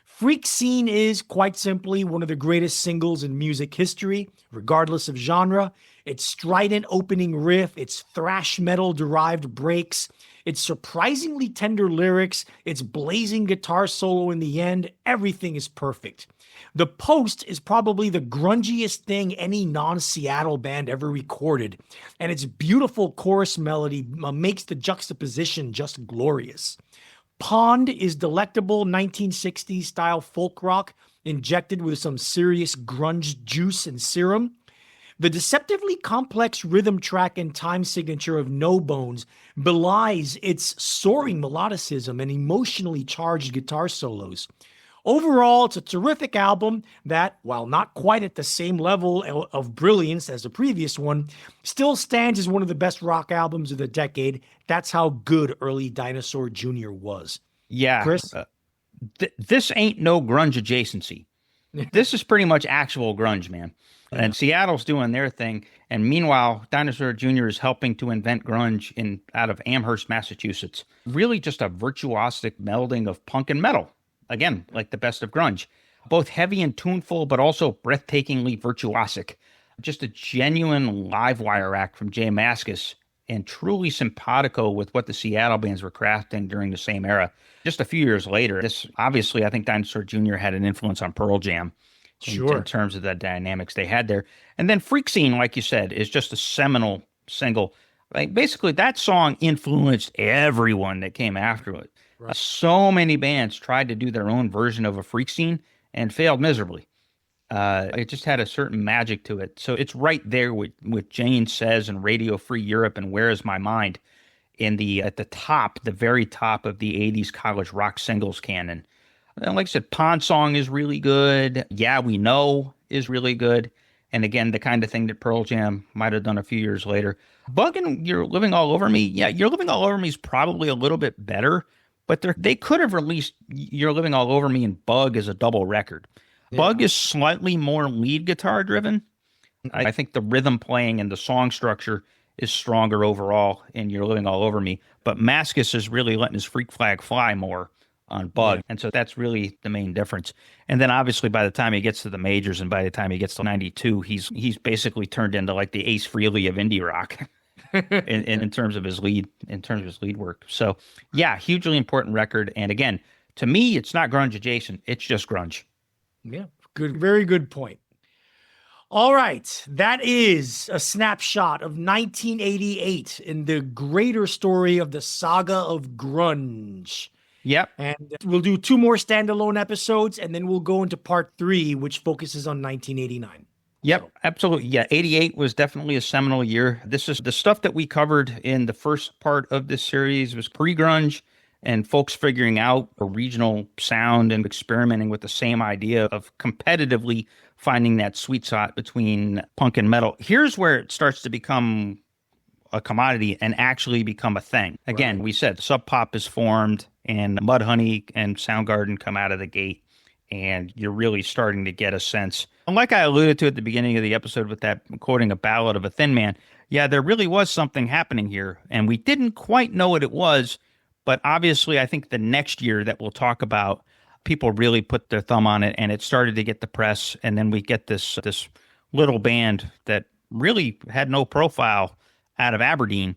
Freak Scene is, quite simply, one of the greatest singles in music history, regardless of genre. Its strident opening riff, its thrash metal-derived breaks, its surprisingly tender lyrics, its blazing guitar solo in the end, everything is perfect. The Post is probably the grungiest thing any non-Seattle band ever recorded, and its beautiful chorus melody makes the juxtaposition just glorious. Pond is delectable 1960s style folk rock injected with some serious grunge juice and serum. The deceptively complex rhythm track and time signature of No Bones belies its soaring melodicism and emotionally charged guitar solos. Overall, it's a terrific album that, while not quite at the same level of brilliance as the previous one, still stands as one of the best rock albums of the decade. That's how good early Dinosaur Jr. was. Yeah. Chris? This ain't no grunge adjacency. This is pretty much actual grunge, man. And Seattle's doing their thing. And meanwhile, Dinosaur Jr. is helping to invent grunge out of Amherst, Massachusetts. Really just a virtuosic melding of punk and metal. Again, like the best of grunge. Both heavy and tuneful, but also breathtakingly virtuosic. Just a genuine live wire act from Jay Mascis and truly simpatico with what the Seattle bands were crafting during the same era. Just a few years later, obviously, I think Dinosaur Jr. had an influence on Pearl Jam. In terms of the dynamics they had there. And then Freak Scene, like you said, is just a seminal single. Like basically, that song influenced everyone that came after it. So many bands tried to do their own version of a Freak Scene and failed miserably. It just had a certain magic to it. So it's right there with Jane Says and Radio Free Europe and Where Is My Mind at the top, the very top of the 80s college rock singles canon. And like I said, Pond Song is really good. Yeah, We Know is really good. And again, the kind of thing that Pearl Jam might have done a few years later. Bug and You're Living All Over Me. Yeah, You're Living All Over Me is probably a little bit better, but they could have released You're Living All Over Me and Bug as a double record. Yeah. Bug is slightly more lead guitar driven. I think the rhythm playing and the song structure is stronger overall in You're Living All Over Me, but Maskus is really letting his freak flag fly more on Bug. Yeah. And so that's really the main difference. And then obviously by the time he gets to the majors and by the time he gets to 92, he's basically turned into like the Ace Frehley of indie rock in terms of his lead work. So yeah, hugely important record. And again, to me, it's not grunge adjacent. It's just grunge. Yeah, good, very good point. All right, that is a snapshot of 1988 in the greater story of the saga of grunge. Yep. And we'll do 2 more standalone episodes, and then we'll go into part 3, which focuses on 1989. Yep, so. Absolutely. Yeah, 88 was definitely a seminal year. This is the stuff that we covered in the first part of this series was pre-grunge and folks figuring out a regional sound and experimenting with the same idea of competitively finding that sweet spot between punk and metal. Here's where it starts to become a commodity and actually become a thing. Again, we said Sub Pop is formed and Mudhoney and Soundgarden come out of the gate, and you're really starting to get a sense. And like I alluded to at the beginning of the episode with that quoting A Ballad of a Thin Man, yeah, there really was something happening here, and we didn't quite know what it was, but obviously I think the next year that we'll talk about, people really put their thumb on it, and it started to get the press, and then we get this little band that really had no profile out of Aberdeen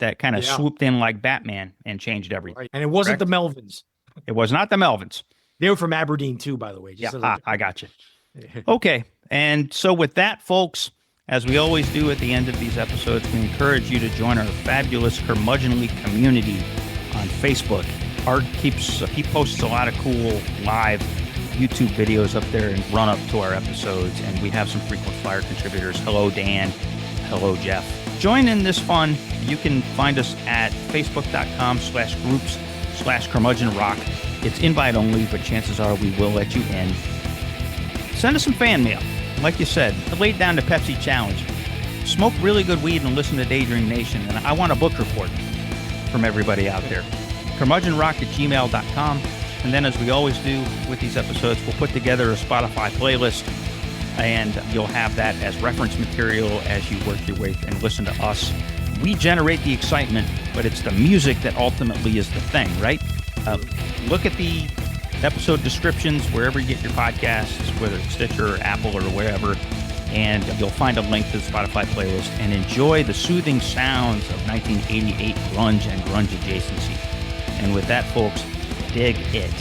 that kind of swooped in like Batman and changed everything. Right. And it wasn't the Melvins. It was not the Melvins. They were from Aberdeen too, by the way. I got you. Okay. And so with that, folks, as we always do at the end of these episodes, we encourage you to join our fabulous Curmudgeonly community on Facebook. Art he posts a lot of cool live YouTube videos up there and run up to our episodes, and we have some frequent flyer contributors. Hello, Dan. Hello, Jeff. Join in this fun. You can find us at facebook.com/groups/curmudgeonrock. It's invite only, but chances are we will let you in. Send us some fan mail. Like you said, laid down the Pepsi challenge. Smoke really good weed and listen to Daydream Nation, and I want a book report from everybody out there. curmudgeonrock@gmail.com. And then, as we always do with these episodes, we'll put together a Spotify playlist, and you'll have that as reference material as you work your way and listen to us. We generate the excitement, but it's the music that ultimately is the thing, right? Look at the episode descriptions wherever you get your podcasts, whether it's Stitcher or Apple or wherever, and you'll find a link to the Spotify playlist, and enjoy the soothing sounds of 1988 grunge and grunge adjacency. And with that, folks, dig it.